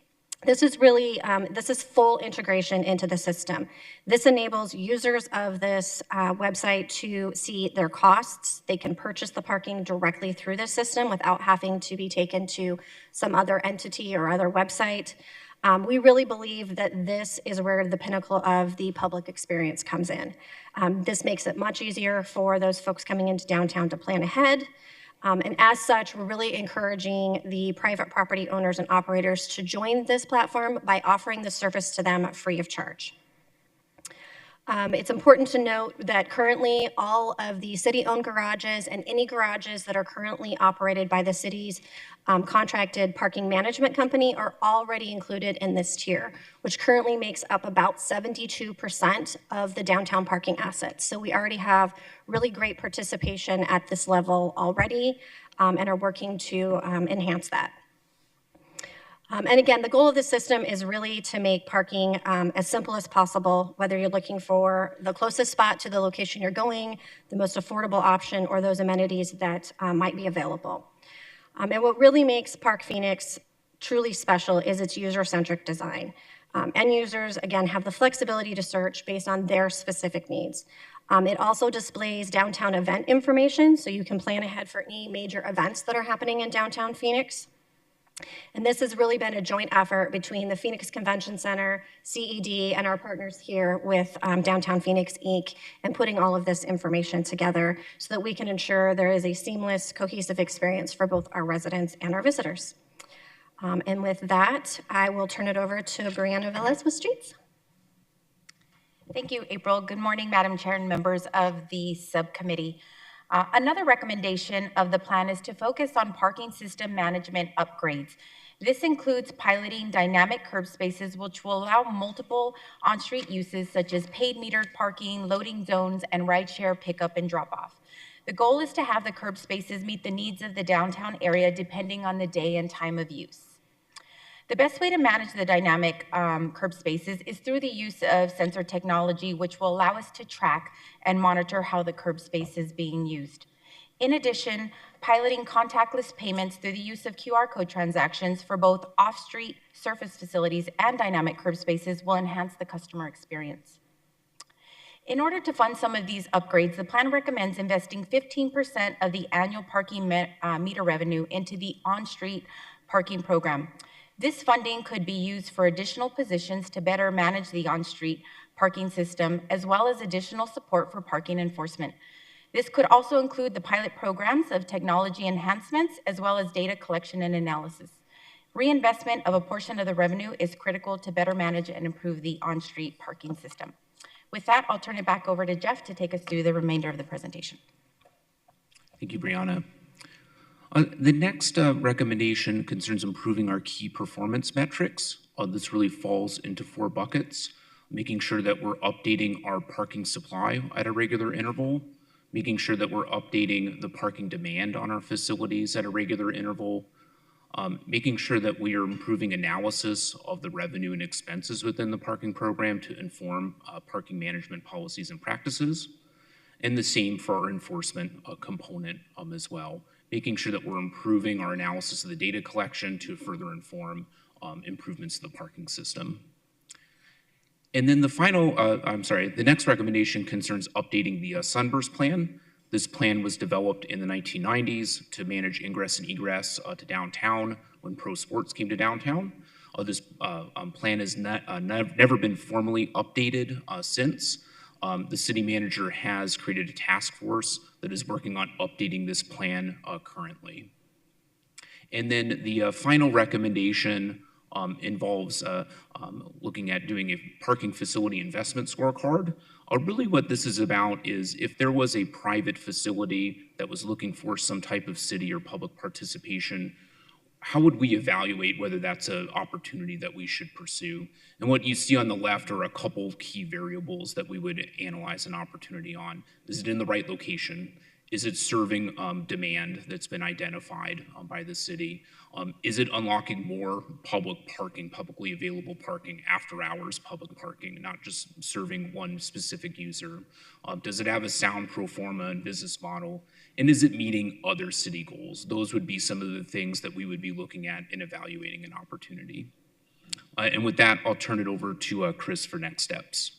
S1: this is really, this is full integration into the system. This enables users of this website to see their costs. They can purchase the parking directly through the system without having to be taken to some other entity or other website. We really believe that this is where the pinnacle of the public experience comes in. This makes it much easier for those folks coming into downtown to plan ahead. And as such, we're really encouraging the private property owners and operators to join this platform by offering the service to them free of charge. It's important to note that currently all of the city-owned garages and any garages that are currently operated by the city's contracted parking management company are already included in this tier, which currently makes up about 72% of the downtown parking assets. So we already have really great participation at this level already and are working to enhance that. And again, the goal of this system is really to make parking as simple as possible, whether you're looking for the closest spot to the location you're going, the most affordable option, or those amenities that might be available. And what really makes Park Phoenix truly special is its user-centric design. End users, again, have the flexibility to search based on their specific needs. It also displays downtown event information, so you can plan ahead for any major events that are happening in downtown Phoenix. And this has really been a joint effort between the Phoenix Convention Center, CED, and our partners here with Downtown Phoenix, Inc., and putting all of this information together so that we can ensure there is a seamless, cohesive experience for both our residents and our visitors. And with that, I will turn it over to Brianna Velez with Streets.
S5: Thank you, April. Good morning, Madam Chair and members of the subcommittee. Another recommendation of the plan is to focus on parking system management upgrades. This includes piloting dynamic curb spaces, which will allow multiple on-street uses such as paid metered parking, loading zones, and rideshare pickup and drop-off. The goal is to have the curb spaces meet the needs of the downtown area depending on the day and time of use. The best way to manage the dynamic curb spaces is through the use of sensor technology, which will allow us to track and monitor how the curb space is being used. In addition, piloting contactless payments through the use of QR code transactions for both off-street surface facilities and dynamic curb spaces will enhance the customer experience. In order to fund some of these upgrades, the plan recommends investing 15% of the annual parking meter revenue into the on-street parking program. This funding could be used for additional positions to better manage the on-street parking system, as well as additional support for parking enforcement. This could also include the pilot programs of technology enhancements, as well as data collection and analysis. Reinvestment of a portion of the revenue is critical to better manage and improve the on-street parking system. With that, I'll turn it back over to Jeff to take us through the remainder of the presentation.
S21: Thank you, Brianna. The next recommendation concerns improving our key performance metrics. This really falls into 4 buckets: making sure that we're updating our parking supply at a regular interval, making sure that we're updating the parking demand on our facilities at a regular interval, making sure that we are improving analysis of the revenue and expenses within the parking program to inform parking management policies and practices, and the same for our enforcement component as well, making sure that we're improving our analysis of the data collection to further inform improvements to the parking system. And then the next recommendation concerns updating the Sunburst Plan. This plan was developed in the 1990s to manage ingress and egress to downtown when pro sports came to downtown. This plan has never been formally updated since. The city manager has created a task force that is working on updating this plan currently. And then the final recommendation involves looking at doing a parking facility investment scorecard. Really what this is about is if there was a private facility that was looking for some type of city or public participation, how would we evaluate whether that's an opportunity that we should pursue? And what you see on the left are a couple key variables that we would analyze an opportunity on. Is it in the right location? Is it serving demand that's been identified by the city? Is it unlocking more public parking, publicly available parking, after hours public parking, not just serving one specific user? Does it have a sound pro forma and business model? And is it meeting other city goals? Those would be some of the things that we would be looking at in evaluating an opportunity. And with that, I'll turn it over to Chris for next steps.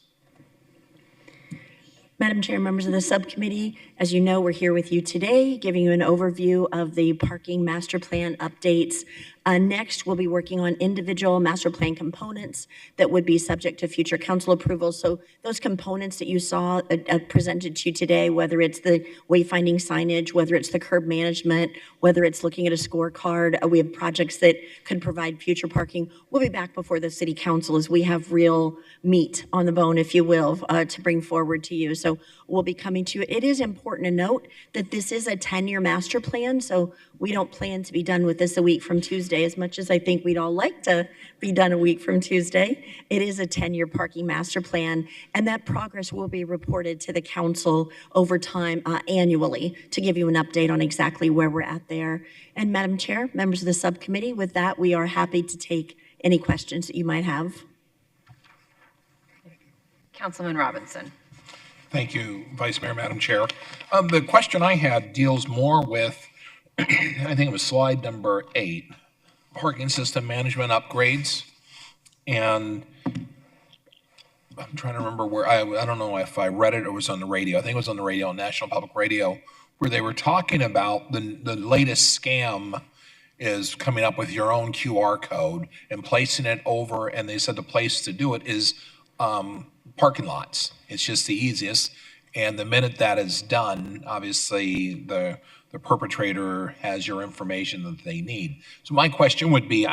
S2: Madam Chair, members of the subcommittee, as you know, we're here with you today, giving you an overview of the parking master plan updates. Next, we'll be working on individual master plan components that would be subject to future council approval. So those components that you saw presented to you today, whether it's the wayfinding signage, whether it's the curb management, whether it's looking at a scorecard, we have projects that could provide future parking. We'll be back before the city council as we have real meat on the bone, if you will, to bring forward to you. So we'll be coming to you. It is important to note that this is a 10-year master plan, so we don't plan to be done with this a week from Tuesday, as much as I think we'd all like to be done a week from Tuesday. It is a 10-year parking master plan, and that progress will be reported to the council over time annually to give you an update on exactly where we're at there. And Madam Chair, members of the subcommittee, with that, we are happy to take any questions that you might have.
S15: Councilman Robinson.
S22: Thank you, Vice Mayor, Madam Chair. The question I had deals more with, I think it was slide number 8, parking system management upgrades. And I'm trying to remember where, I don't know if I read it or was on the radio. I think it was on the radio, on National Public Radio, where they were talking about the latest scam is coming up with your own QR code and placing it over, and they said the place to do it is parking lots. It's just the easiest. And the minute that is done, obviously the perpetrator has your information that they need. So my question would be,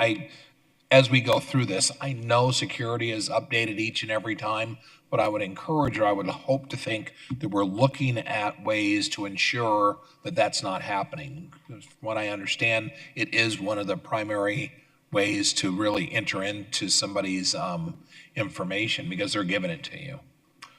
S22: as we go through this, I know security is updated each and every time, but I would encourage, or I would hope to think that we're looking at ways to ensure that that's not happening. From what I understand, it is one of the primary ways to really enter into somebody's information because they're giving it to you.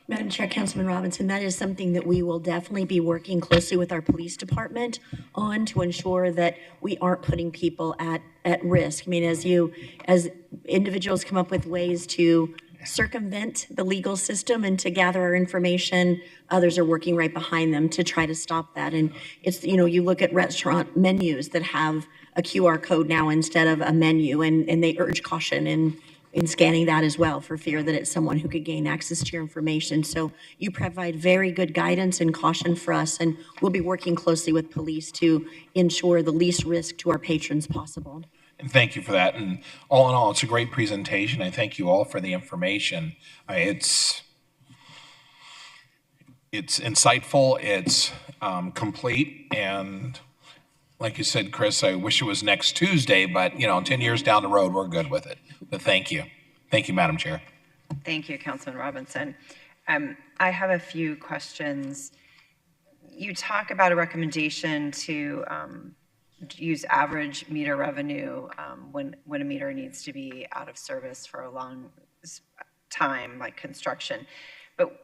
S2: Madam Chair, Councilman Robinson, that is something that we will definitely be working closely with our police department on to ensure that we aren't putting people at risk. I mean, as individuals come up with ways to circumvent the legal system and to gather our information, others are working right behind them to try to stop that. And it's, you look at restaurant menus that have a QR code now instead of a menu, and they urge caution in scanning that as well for fear that it's someone who could gain access to your information. So you provide very good guidance and caution for us, and we'll be working closely with police to ensure the least risk to our patrons possible.
S22: And thank you for that. And all in all, it's a great presentation. I thank you all for the information. It's insightful, it's complete, and like you said, Chris, I wish it was next Tuesday, but 10 years down the road, we're good with it. But thank you. Thank you, Madam Chair.
S15: Thank you, Councilman Robinson. I have a few questions. You talk about a recommendation to use average meter revenue when a meter needs to be out of service for a long time, like construction. But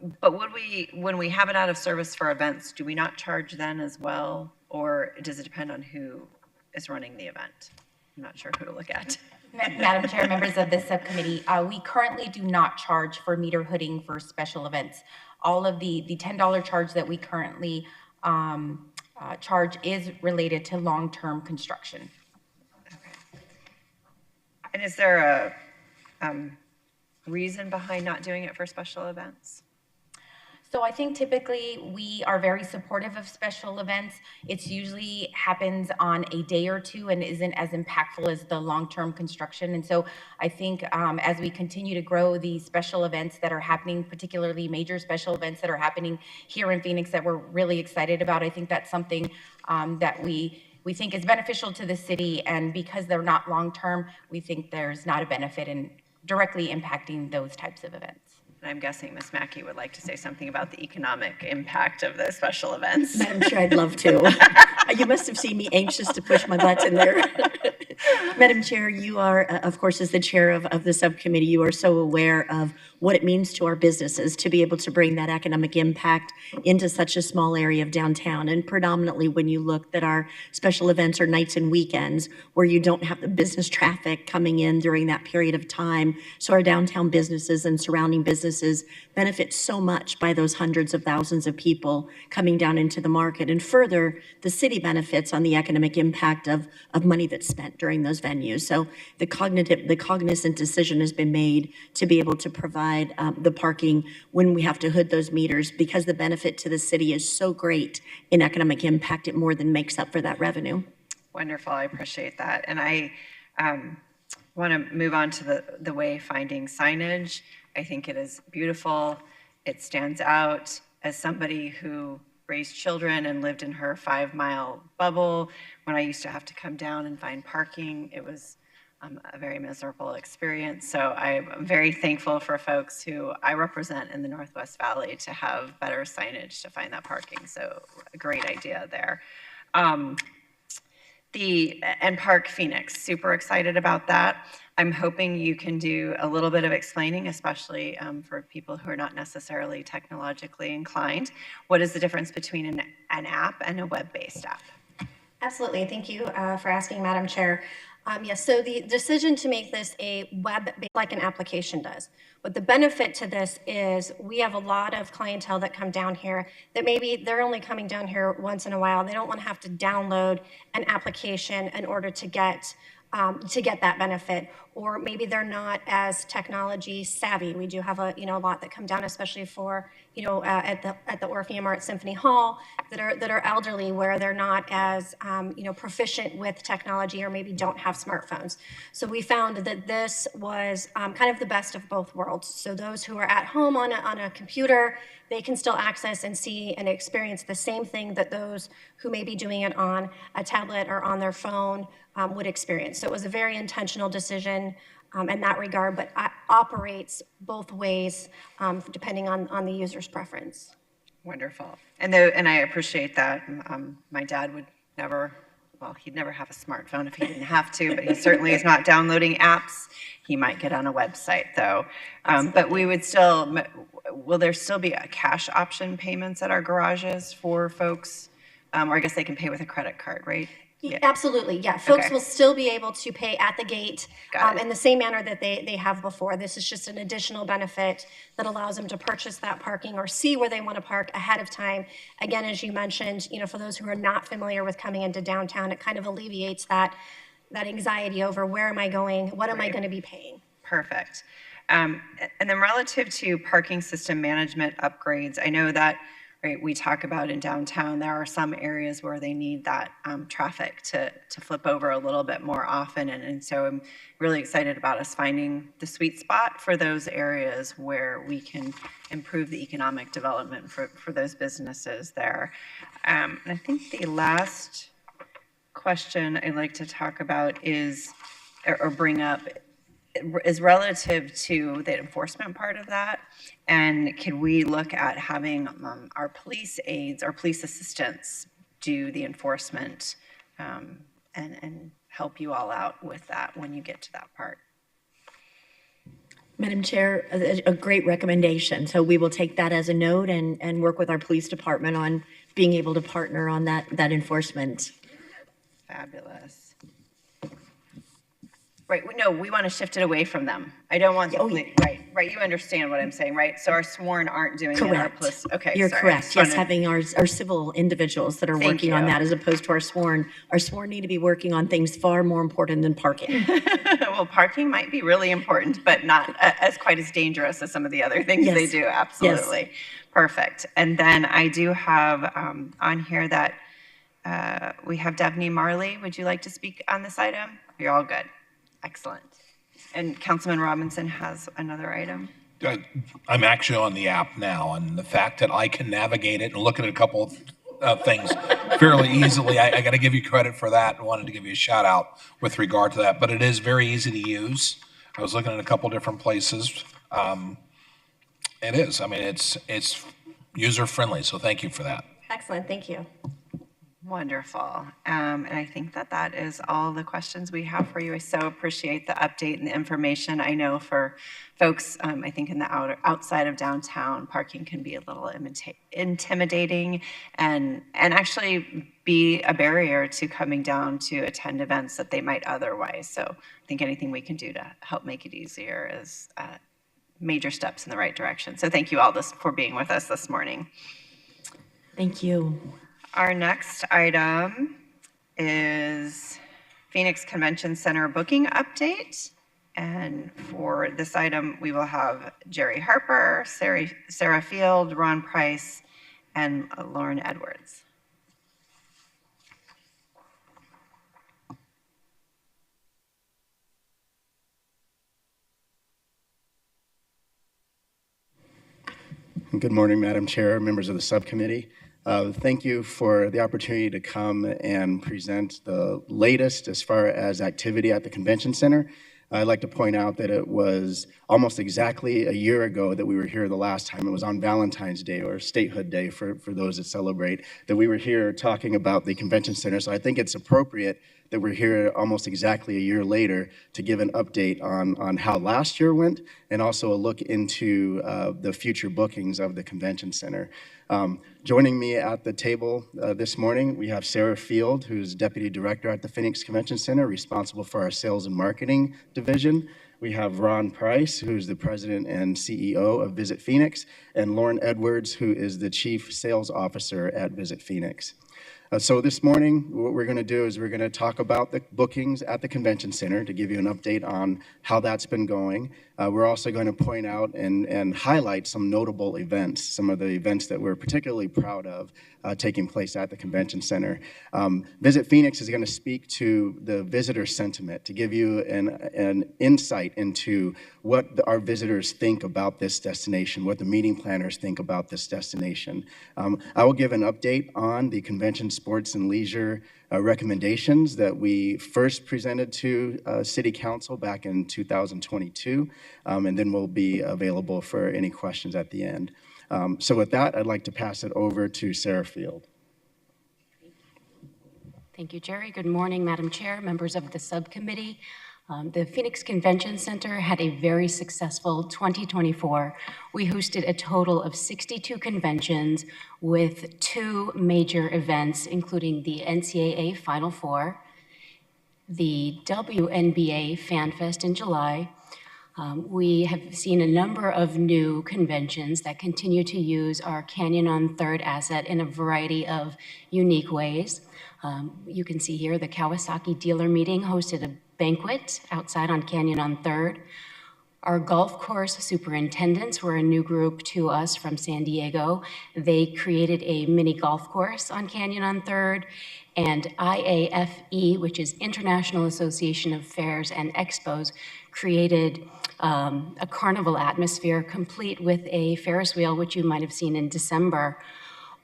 S15: when we have it out of service for events, do we not charge then as well? Or does it depend on who is running the event? I'm not sure who to look at.
S5: Madam Chair, members of this subcommittee, we currently do not charge for meter hooding for special events. All of the $10 charge that we currently charge is related to long-term construction.
S15: Okay. And is there a reason behind not doing it for special events?
S5: So I think typically we are very supportive of special events. It's usually happens on a day or two and isn't as impactful as the long-term construction. And so I think as we continue to grow the special events that are happening, particularly major special events that are happening here in Phoenix that we're really excited about, I think that's something that we think is beneficial to the city. And because they're not long-term, we think there's not a benefit in directly impacting those types of events.
S15: And I'm guessing Ms. Mackey would like to say something about the economic impact of the special events.
S2: Madam Chair, I'd love to. You must have seen me anxious to push my button there. Madam Chair, you are, of course, as the chair of the subcommittee, you are so aware of what it means to our businesses to be able to bring that economic impact into such a small area of downtown. And predominantly when you look that our special events are nights and weekends where you don't have the business traffic coming in during that period of time. So our downtown businesses and surrounding businesses benefit so much by those hundreds of thousands of people coming down into the market. And further, the city benefits on the economic impact of money that's spent during those venues. So the cognizant decision has been made to be able to provide the parking when we have to hood those meters, because the benefit to the city is so great in economic impact, it more than makes up for that revenue.
S15: Wonderful, I appreciate that. And I want to move on to the wayfinding signage. I think it is beautiful. It stands out. As somebody who raised children and lived in her 5-mile bubble, when I used to have to come down and find parking, it was a very miserable experience. So I'm very thankful for folks who I represent in the Northwest Valley to have better signage to find that parking. So a great idea there. And Park Phoenix, super excited about that. I'm hoping you can do a little bit of explaining, especially for people who are not necessarily technologically inclined. What is the difference between an app and a web-based app?
S1: Absolutely. Thank you for asking, Madam Chair. Yes, so the decision to make this a web-based, like an application does. But the benefit to this is we have a lot of clientele that come down here that maybe they're only coming down here once in a while. They don't want to have to download an application in order to get that benefit, or maybe they're not as technology savvy. We do have a lot that come down, especially for at the Orpheum or at Symphony Hall that are elderly, where they're not as proficient with technology or maybe don't have smartphones. So we found that this was kind of the best of both worlds. So those who are at home on a computer, they can still access and see and experience the same thing that those who may be doing it on a tablet or on their phone would experience. So it was a very intentional decision in that regard, but operates both ways depending on the user's preference.
S15: Wonderful. And I appreciate that. My dad would never, well, he'd never have a smartphone if he didn't have to, but he certainly is not downloading apps. He might get on a website though. But we would still, will there still be a cash option payments at our garages for folks? Or I guess they can pay with a credit card, right?
S1: Yeah. Absolutely, yeah. Folks
S15: Okay.
S1: will still be able to pay at the gate in the same manner that they have before. This is just an additional benefit that allows them to purchase that parking or see where they want to park ahead of time. Again, as you mentioned, for those who are not familiar with coming into downtown, it kind of alleviates that anxiety over where am I going, what am I going to be paying?
S15: Perfect. And then relative to parking system management upgrades, I know that right? We talk about in downtown, there are some areas where they need that traffic to flip over a little bit more often. And so I'm really excited about us finding the sweet spot for those areas where we can improve the economic development for those businesses there. And I think the last question I'd like to talk about is, or bring up, is relative to the enforcement part of that. And can we look at having our police aides, our police assistants do the enforcement and help you all out with that when you get to that part?
S2: Madam Chair, a great recommendation. So we will take that as a note and work with our police department on being able to partner on that enforcement.
S15: Fabulous. Right, no, we want to shift it away from them. I don't want the police, right, you understand what I'm saying, right? So our sworn aren't doing it, our police, okay,
S2: You're
S15: sorry.
S2: correct. Yes, having our civil individuals that are working on that as opposed to our sworn. Our sworn need to be working on things far more important than parking.
S15: Well, parking might be really important, but not as quite as dangerous as some of the other things they do, absolutely. Yes. Perfect. And then I do have on here that we have Devney Marley. Would you like to speak on this item? You're all good. Excellent. And Councilman Robinson has another item.
S22: I'm actually on the app now, and the fact that I can navigate it and look at a couple of things fairly easily, I got to give you credit for that. I wanted to give you a shout out with regard to that, but it is very easy to use. I was looking at a couple different places. It is. I mean, it's user friendly, so thank you for that.
S1: Excellent. Thank you.
S15: Wonderful. And I think that is all the questions we have for you. I so appreciate the update and the information. I know for folks, I think in the outside of downtown, parking can be a little intimidating and actually be a barrier to coming down to attend events that they might otherwise. So I think anything we can do to help make it easier is major steps in the right direction. So thank you all for being with us this morning.
S2: Thank you.
S15: Our next item is Phoenix Convention Center booking update. And for this item, we will have Jerry Harper, Sarah Field, Ron Price, and Lauren Edwards.
S3: Good morning, Madam Chair, members of the subcommittee. Thank you for the opportunity to come and present the latest as far as activity at the convention center. I'd like to point out that it was almost exactly a year ago that we were here the last time. It was on Valentine's Day, or Statehood Day for those that celebrate, that we were here talking about the convention center. So I think it's appropriate that we're here almost exactly a year later to give an update on how last year went, and also a look into the future bookings of the convention center. Joining me at the table this morning, we have Sarah Field, who's Deputy Director at the Phoenix Convention Center, responsible for our Sales and Marketing Division. We have Ron Price, who's the President and CEO of Visit Phoenix, and Lauren Edwards, who is the Chief Sales Officer at Visit Phoenix. So this morning, what we're going to do is we're going to talk about the bookings at the convention center to give you an update on how that's been going. We're also going to point out and highlight some notable events, some of the events that we're particularly proud of taking place at the convention center. Visit Phoenix is going to speak to the visitor sentiment to give you an insight into what our visitors think about this destination, what the meeting planners think about this destination. I will give an update on the convention sports and leisure recommendations that we first presented to City Council back in 2022, and then we'll be available for any questions at the end. So with that, I'd like to pass it over to Sarah Field.
S4: Thank you, Jerry. Good morning, Madam Chair, members of the subcommittee. The Phoenix Convention Center had a very successful 2024. We hosted a total of 62 conventions with 2 major events, including the NCAA Final Four, the WNBA Fan Fest in July. We have seen a number of new conventions that continue to use our Canyon on Third asset in a variety of unique ways. You can see here the Kawasaki dealer meeting hosted a banquet outside on Canyon on Third. Our golf course superintendents were a new group to us from San Diego. They created a mini golf course on Canyon on 3rd, and IAFE, which is International Association of Fairs and Expos, created a carnival atmosphere complete with a Ferris wheel, which you might have seen in December.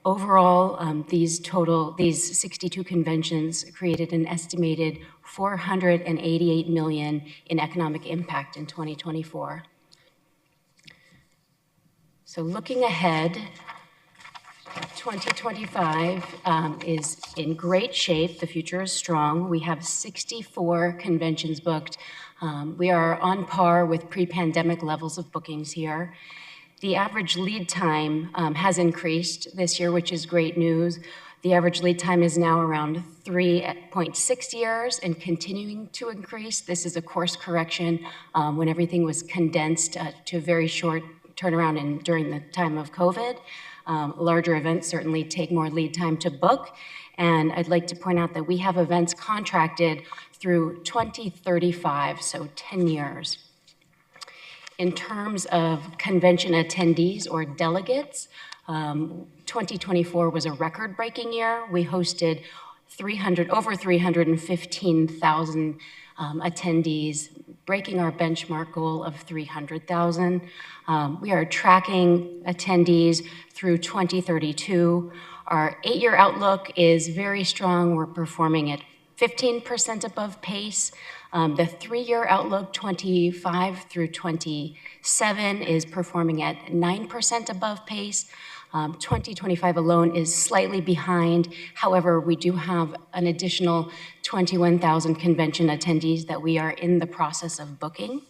S4: Overall, these 62 conventions created an estimated $488 million in economic impact in 2024. So looking ahead, 2025 is in great shape. The future is strong. We have 64 conventions booked. We are on par with pre-pandemic levels of bookings here. The average lead time has increased this year, which is great news. The average lead time is now around 3.6 years and continuing to increase. This is a course correction when everything was condensed to a very short turnaround during the time of COVID. Larger events certainly take more lead time to book. And I'd like to point out that we have events contracted through 2035, so 10 years. In terms of convention attendees or delegates, 2024 was a record-breaking year. We hosted over 315,000 attendees, breaking our benchmark goal of 300,000. We are tracking attendees through 2032. Our 8-year outlook is very strong. We're performing at 15% above pace. The 3-year outlook, 25 through 27, is performing at 9% above pace. 2025 alone is slightly behind. However, we do have an additional 21,000 convention attendees that we are in the process of booking.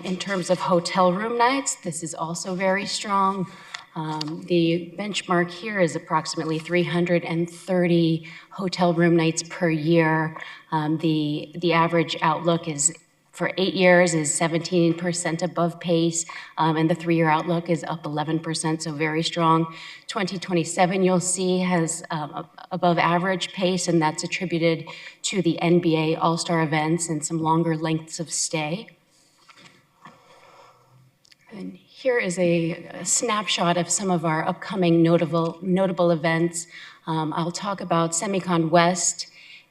S4: In terms of hotel room nights, this is also very strong. The benchmark here is approximately 330 hotel room nights per year. The average outlook is for 8 years is 17% above pace, and the 3-year outlook is up 11%, so very strong. 2027, you'll see, has above average pace, and that's attributed to the NBA All-Star events and some longer lengths of stay. And here is a snapshot of some of our upcoming notable events. I'll talk about Semicon West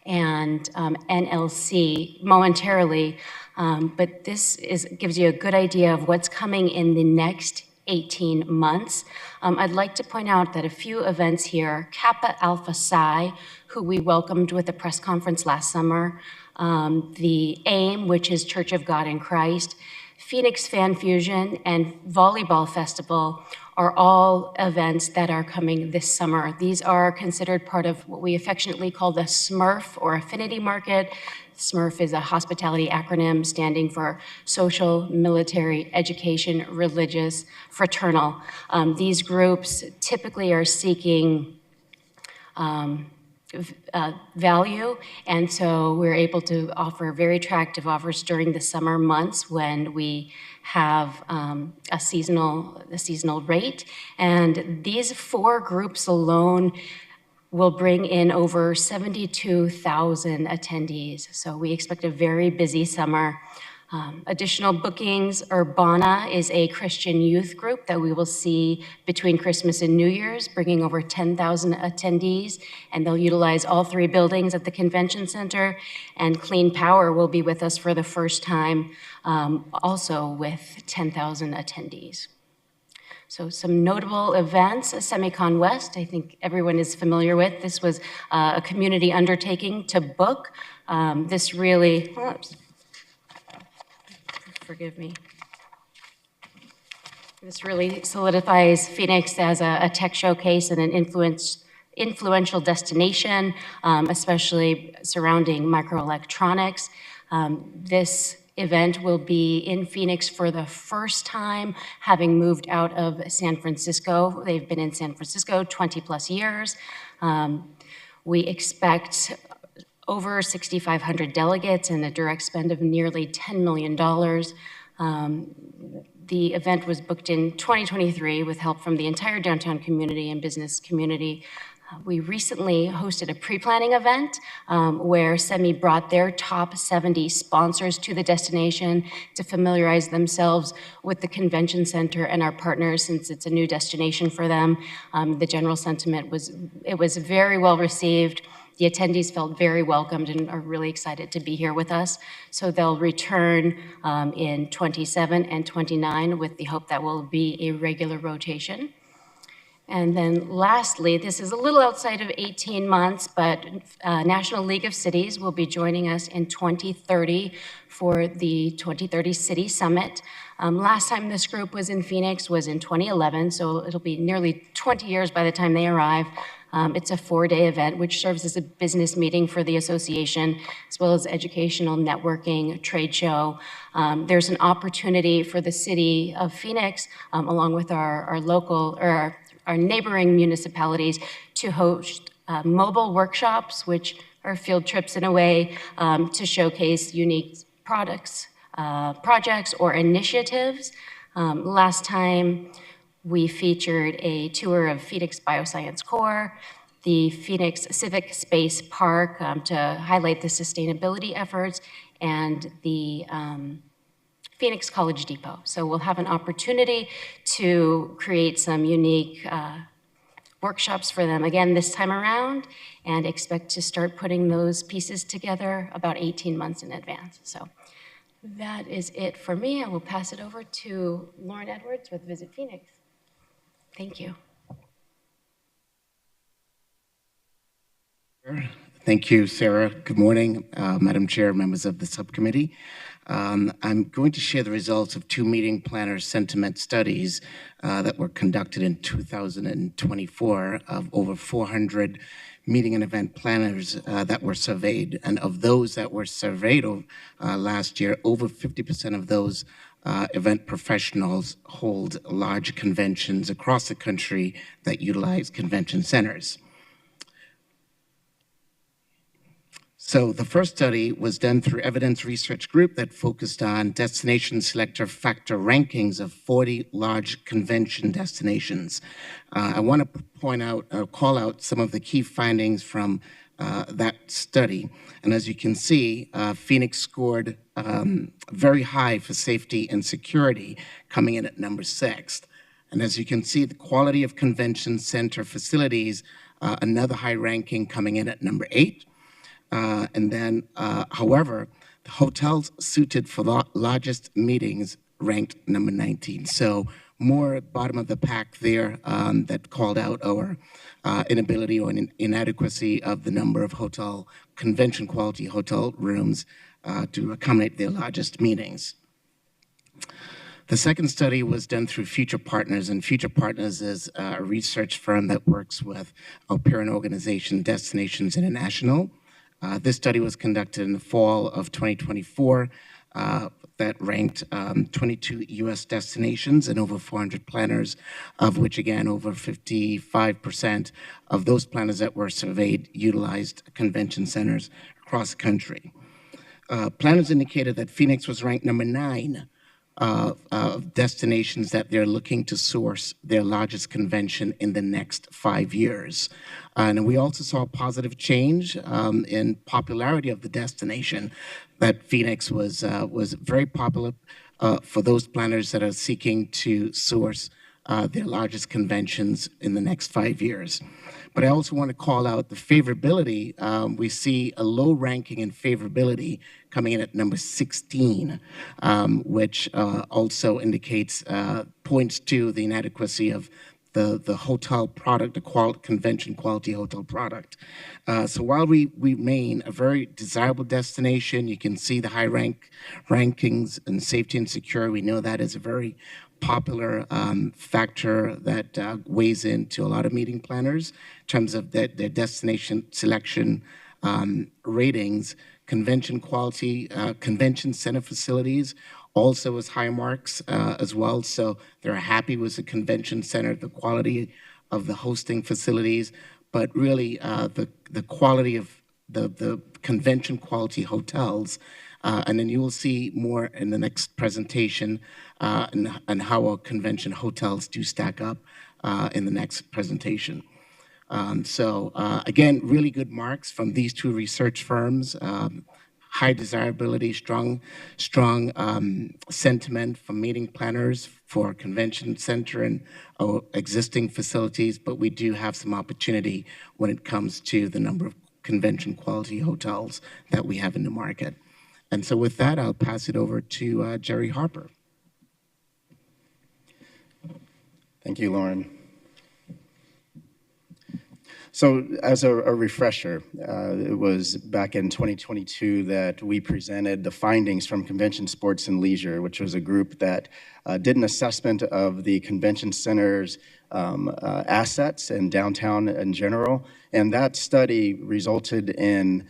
S4: and NLC momentarily, but this gives you a good idea of what's coming in the next 18 months. I'd like to point out that a few events here, Kappa Alpha Psi, who we welcomed with a press conference last summer, the AIM, which is Church of God in Christ, Phoenix Fan Fusion, and Volleyball Festival are all events that are coming this summer. These are considered part of what we affectionately call the SMERF or Affinity Market. SMERF is a hospitality acronym standing for Social, Military, Education, Religious, Fraternal. These groups typically are seeking value, and so we're able to offer very attractive offers during the summer months when we have a seasonal rate. And these 4 groups alone will bring in over 72,000 attendees. So we expect a very busy summer. Additional bookings, Urbana is a Christian youth group that we will see between Christmas and New Year's, bringing over 10,000 attendees, and they'll utilize all 3 buildings at the convention center. And Clean Power will be with us for the first time, also with 10,000 attendees. So some notable events, Semicon West, I think everyone is familiar with. This was a community undertaking to book. This really, forgive me. This really solidifies Phoenix as a tech showcase and an influential destination, especially surrounding microelectronics. This event will be in Phoenix for the first time, having moved out of San Francisco. They've been in San Francisco 20 plus years. We expect over 6,500 delegates and a direct spend of nearly $10 million. The event was booked in 2023 with help from the entire downtown community and business community. We recently hosted a pre-planning event where SEMI brought their top 70 sponsors to the destination to familiarize themselves with the convention center and our partners, since it's a new destination for them. The general sentiment was, it was very well received. The attendees felt very welcomed and are really excited to be here with us. So they'll return in 27 and 29 with the hope that will be a regular rotation. And then lastly, this is a little outside of 18 months, but National League of Cities will be joining us in 2030 for the 2030 City Summit. Last time this group was in Phoenix was in 2011, so it'll be nearly 20 years by the time they arrive. It's a 4-day event, which serves as a business meeting for the association, as well as educational networking, trade show. There's an opportunity for the city of Phoenix, along with our local, or our neighboring municipalities, to host mobile workshops, which are field trips in a way, to showcase unique products, projects, or initiatives. Last time, we featured a tour of Phoenix Bioscience Core, the Phoenix Civic Space Park to highlight the sustainability efforts, and the Phoenix College Depot. So we'll have an opportunity to create some unique workshops for them again this time around, and expect to start putting those pieces together about 18 months in advance. So that is it for me. I will pass it over to Lauren Edwards with Visit Phoenix. Thank you.
S3: Thank you, Sarah. Good morning, Madam Chair, members of the subcommittee. I'm going to share the results of 2 meeting planner sentiment studies that were conducted in 2024 of over 400 meeting and event planners that were surveyed. And of those that were surveyed last year, over 50% of those event professionals hold large conventions across the country that utilize convention centers. So the first study was done through Evidence Research Group that focused on destination selector factor rankings of 40 large convention destinations. I want to point out or call out some of the key findings from that study. And as you can see, Phoenix scored very high for safety and security, coming in at number 6. And as you can see, the quality of convention center facilities, another high ranking, coming in at number 8. And then, however, the hotels suited for the largest meetings ranked number 19. So more bottom of the pack there that called out our inability or inadequacy of the number of convention quality hotel rooms to accommodate their largest meetings. The second study was done through Future Partners, and Future Partners is a research firm that works with our parent organization, Destinations International. This study was conducted in the fall of 2024 that ranked 22 U.S. destinations and over 400 planners, of which, again, over 55% of those planners that were surveyed utilized convention centers across the country. Planners indicated that Phoenix was ranked number 9 of destinations that they're looking to source their largest convention in the next 5 years. And we also saw a positive change in popularity of the destination, that Phoenix was very popular for those planners that are seeking to source their largest conventions in the next 5 years. But I also want to call out the favorability. We see a low ranking in favorability coming in at number 16, which also indicates, points to the inadequacy of the hotel product, the convention quality hotel product. So while we remain a very desirable destination, you can see the high rankings in safety and security. We know that is a very popular factor that weighs into a lot of meeting planners in terms of their destination selection ratings. Convention quality, convention center facilities also has high marks as well. So they're happy with the convention center, the quality of the hosting facilities, but really the quality of the convention quality hotels. And then you will see more in the next presentation and how our convention hotels do stack up in the next presentation.
S7: Again, really good marks from these two research firms. High desirability, strong sentiment from meeting planners for convention center and existing facilities, but we do have some opportunity when it comes to the number of convention quality hotels that we have in the market. And so with that, I'll pass it over to Jerry Harper.
S3: Thank you, Lauren. So as a refresher, it was back in 2022 that we presented the findings from Convention Sports and Leisure, which was a group that did an assessment of the convention center's assets and downtown in general. And that study resulted in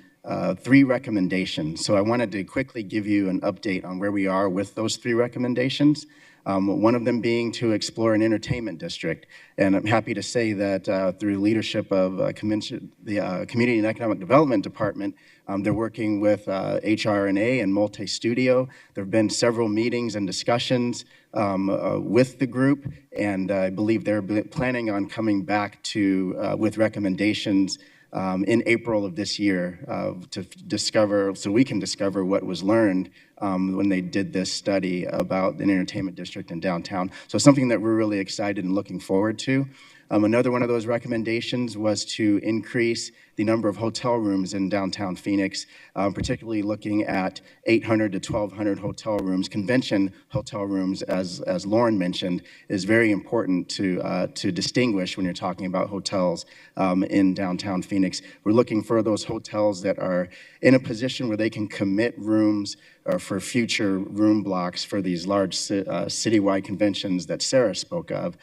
S3: 3 recommendations. So I wanted to quickly give you an update on where we are with those 3 recommendations. One of them being to explore an entertainment district. And I'm happy to say that through leadership of the Community and Economic Development Department, they're working with HRNA and Multi-Studio. There have been several meetings and discussions with the group, and I believe they're planning on coming back to with recommendations in April of this year to discover, so we can discover what was learned when they did this study about an entertainment district in downtown. So something that we're really excited and looking forward to. Another one of those recommendations was to increase the number of hotel rooms in downtown Phoenix, particularly looking at 800 to 1,200 hotel rooms. Convention hotel rooms, as Lauren mentioned, is very important to distinguish when you're talking about hotels in downtown Phoenix. We're looking for those hotels that are in a position where they can commit rooms for future room blocks for these large citywide conventions that Sarah spoke of.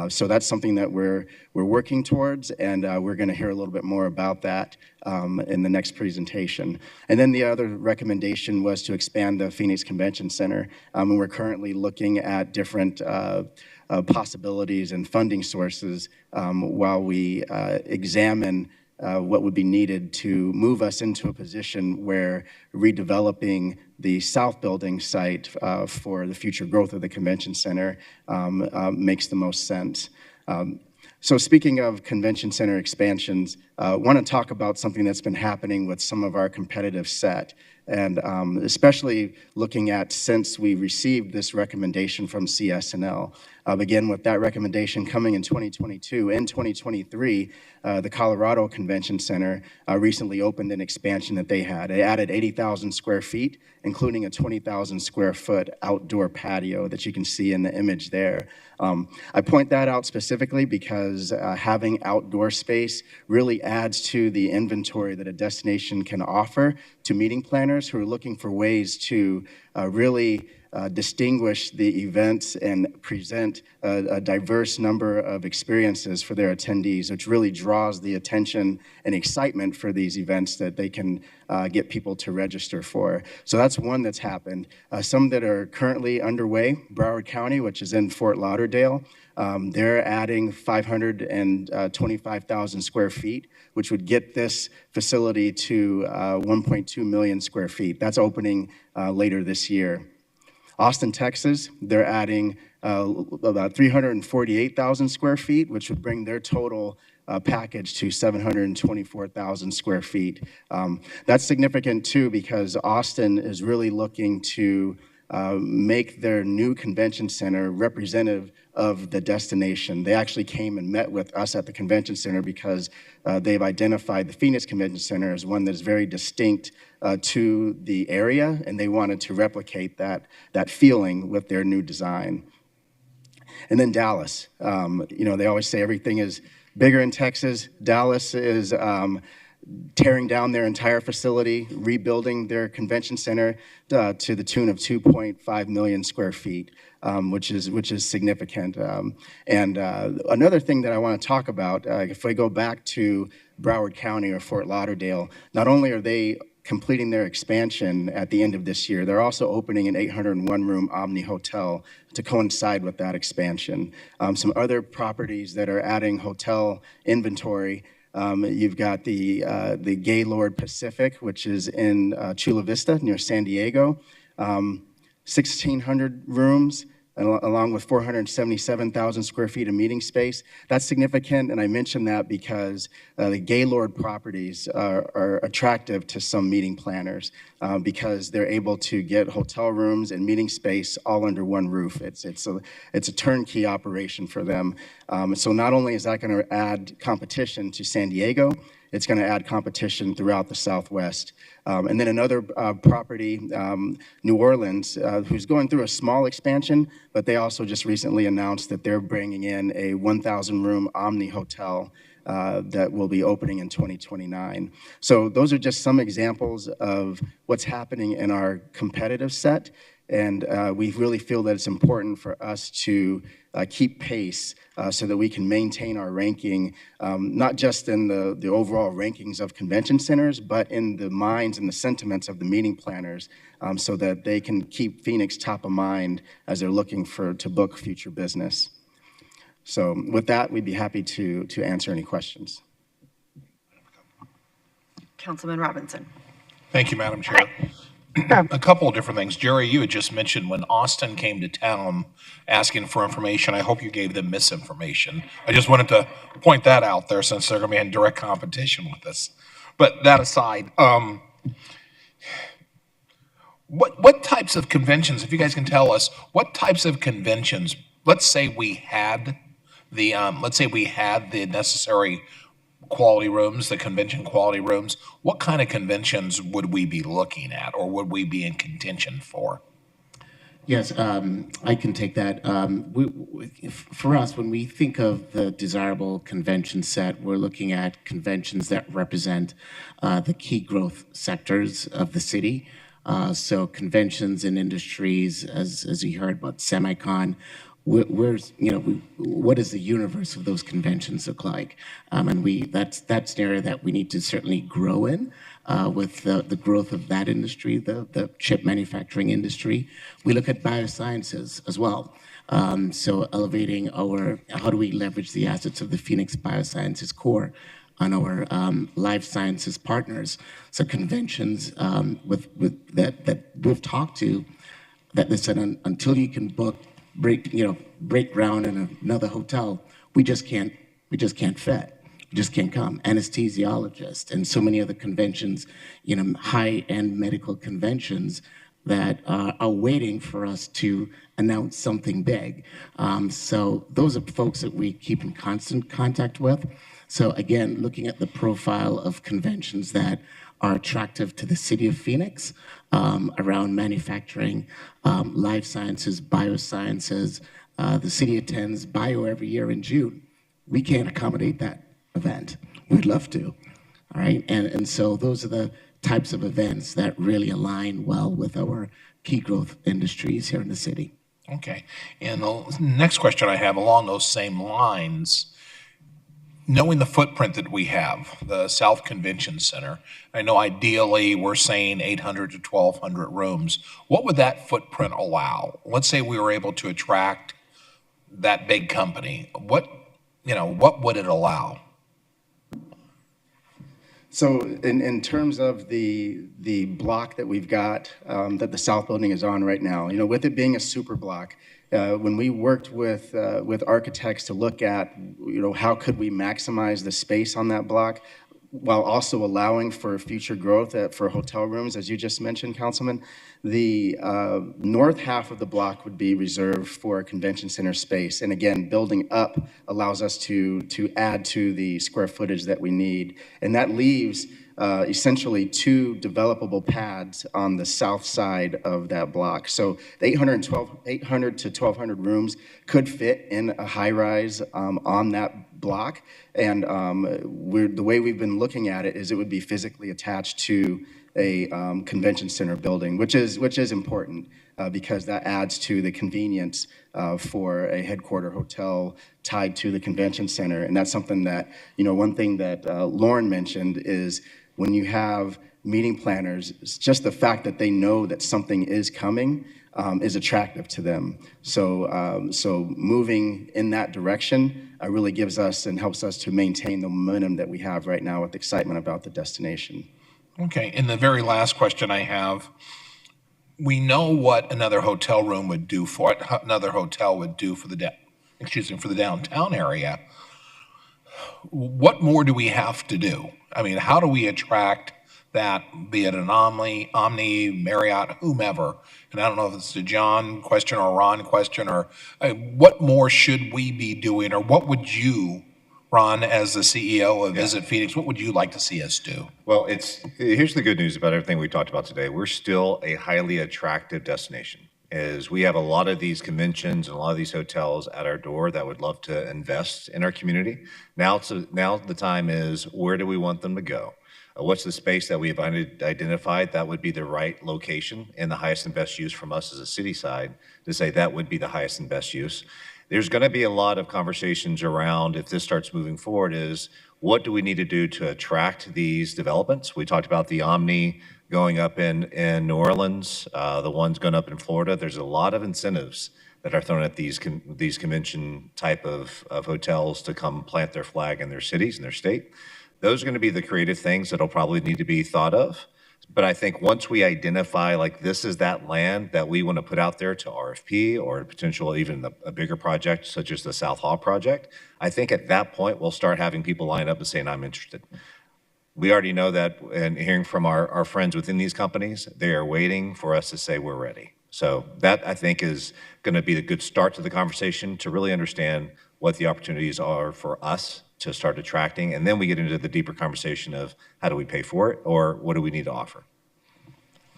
S3: So that's something that we're working towards, and we're going to hear a little bit more about that in the next presentation. And then the other recommendation was to expand the Phoenix Convention Center. And we're currently looking at different possibilities and funding sources while we examine what would be needed to move us into a position where redeveloping the South Building site for the future growth of the Convention Center makes the most sense. So speaking of convention center expansions, I want to talk about something that's been happening with some of our competitive set, and especially looking at since we received this recommendation from CSNL. Again, with that recommendation coming in 2022, in 2023, the Colorado Convention Center recently opened an expansion that they had. It added 80,000 square feet, including a 20,000 square foot outdoor patio that you can see in the image there. I point that out specifically because having outdoor space really adds to the inventory that a destination can offer to meeting planners who are looking for ways to really distinguish the events and present a diverse number of experiences for their attendees, which really draws the attention and excitement for these events that they can get people to register for. So that's one that's happened. Some that are currently underway, Broward County, which is in Fort Lauderdale, they're adding 525,000 square feet, which would get this facility to 1.2 million square feet. That's opening later this year. Austin, Texas, they're adding about 348,000 square feet, which would bring their total package to 724,000 square feet. That's significant too because Austin is really looking to make their new convention center representative of the destination. They actually came and met with us at the convention center because they've identified the Phoenix Convention Center as one that is very distinct to the area, and they wanted to replicate that feeling with their new design. And then Dallas, you know, they always say everything is bigger in Texas. Dallas is tearing down their entire facility, rebuilding their convention center to the tune of 2.5 million square feet, which is significant. And another thing that I want to talk about, if we go back to Broward County or Fort Lauderdale, not only are they completing their expansion at the end of this year, they're also opening an 801-room Omni Hotel to coincide with that expansion. Some other properties that are adding hotel inventory, you've got the Gaylord Pacific, which is in Chula Vista near San Diego, 1,600 rooms. along with 477,000 square feet of meeting space. That's significant, and I mention that because the Gaylord properties are attractive to some meeting planners because they're able to get hotel rooms and meeting space all under one roof. It's a turnkey operation for them. So not only is that going to add competition to San Diego, it's going to add competition throughout the Southwest. And then another property, New Orleans, who's going through a small expansion, but they also just recently announced that they're bringing in a 1,000-room Omni hotel that will be opening in 2029. So those are just some examples of what's happening in our competitive set. And we really feel that it's important for us to keep pace so that we can maintain our ranking, not just in the overall rankings of convention centers, but in the minds and the sentiments of the meeting planners so that they can keep Phoenix top of mind as they're looking to book future business. So with that, we'd be happy to answer any questions.
S15: Councilman Robinson.
S22: Thank you, Madam Chair. A couple of different things. Jerry, you had just mentioned when Austin came to town asking for information, I hope you gave them misinformation. I just wanted to point that out there since they're going to be in direct competition with us. But that aside, what types of conventions, if you guys can tell us, what types of conventions, let's say we had the necessary quality rooms, the convention quality rooms, what kind of conventions would we be looking at or would we be in contention for?
S7: Yes, I can take that. For us, when we think of the desirable convention set, we're looking at conventions that represent the key growth sectors of the city. So conventions and industries, as you heard about Semicon, what does the universe of those conventions look like? And that's an area that we need to certainly grow in with the growth of that industry, the chip manufacturing industry. We look at biosciences as well. So elevating how do we leverage the assets of the Phoenix Biosciences core on our life sciences partners? So conventions that we've talked to that they said until you can break ground in another hotel, we just can't fit. We just can't come. Anesthesiologists and so many other conventions, high-end medical conventions that are waiting for us to announce something big. So those are folks that we keep in constant contact with. So again, looking at the profile of conventions that are attractive to the city of Phoenix around manufacturing, life sciences, biosciences. The city attends Bio every year in June. We can't accommodate that event. We'd love to, all right? And so those are the types of events that really align well with our key growth industries here in the city.
S22: Okay. And the next question I have along those same lines, knowing the footprint that we have, the South Convention Center, I know ideally we're saying 800 to 1,200 rooms. What would that footprint allow? Let's say we were able to attract that big company. What would it allow?
S3: So in terms of the block that we've got that the South Building is on right now, with it being a super block, when we worked with architects to look at, how could we maximize the space on that block while also allowing for future growth for hotel rooms, as you just mentioned, Councilman, the north half of the block would be reserved for convention center space. And again, building up allows us to add to the square footage that we need. And that leaves essentially 2 developable pads on the south side of that block. So the 800 to 1,200 rooms could fit in a high-rise on that block. And the way we've been looking at it is it would be physically attached to a convention center building, which is important because that adds to the convenience for a headquarter hotel tied to the convention center. And that's something that, one thing that Lauren mentioned is when you have meeting planners, it's just the fact that they know that something is coming is attractive to them. So moving in that direction really gives us and helps us to maintain the momentum that we have right now with excitement about the destination.
S22: Okay, and the very last question I have, we know what another hotel room would do for it, another hotel would do for the for the downtown area. What more do we have to do? I mean, how do we attract that, be it an Omni, Marriott, whomever? And I don't know if it's a John question or a Ron question, or what more should we be doing, or what would you, Ron, as the CEO of Visit Phoenix, what would you like to see us do?
S8: Well, here's the good news about everything we talked about today. We're still a highly attractive destination. Is we have a lot of these conventions and a lot of these hotels at our door that would love to invest in our community. Now the time is, where do we want them to go? What's the space that we've identified that would be the right location and the highest and best use from us as a city side to say that would be the highest and best use? There's going to be a lot of conversations around, if this starts moving forward, is what do we need to do to attract these developments? We talked about the Omni going up in New Orleans, the ones going up in Florida. There's a lot of incentives that are thrown at these convention type of hotels to come plant their flag in their cities and their state. Those are going to be the creative things that'll probably need to be thought of. But I think once we identify, like, this is that land that we want to put out there to RFP or potential even a bigger project such as the South Hall project, I think at that point we'll start having people line up and saying, I'm interested. We already know that, and hearing from our friends within these companies, they are waiting for us to say we're ready. So that, I think, is going to be a good start to the conversation to really understand what the opportunities are for us to start attracting, and then we get into the deeper conversation of how do we pay for it, or what do we need to offer.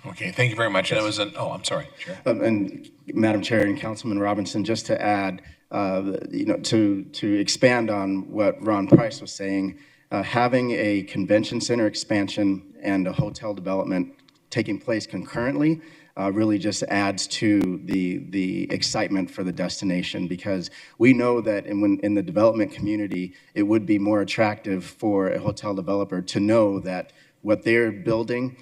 S22: Okay, thank you very much. Yes. And I'm sorry. Sure.
S3: And Madam Chair and Councilman Robinson, just to add, to expand on what Ron Price was saying, having a convention center expansion and a hotel development taking place concurrently really just adds to the excitement for the destination, because we know that in the development community, it would be more attractive for a hotel developer to know that what they're building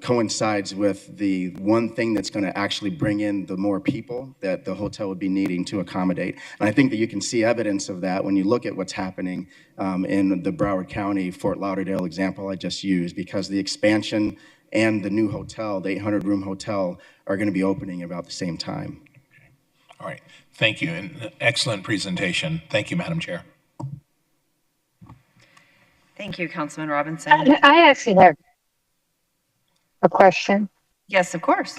S3: coincides with the one thing that's going to actually bring in the more people that the hotel would be needing to accommodate. And I think that you can see evidence of that when you look at what's happening in the Broward County, Fort Lauderdale example I just used, because the expansion and the new hotel, the 800-room hotel, are going to be opening about the same time.
S22: Okay. All right. Thank you. And excellent presentation. Thank you, Madam Chair.
S15: Thank you, Councilman Robinson.
S18: I actually have a question.
S15: Yes, of course.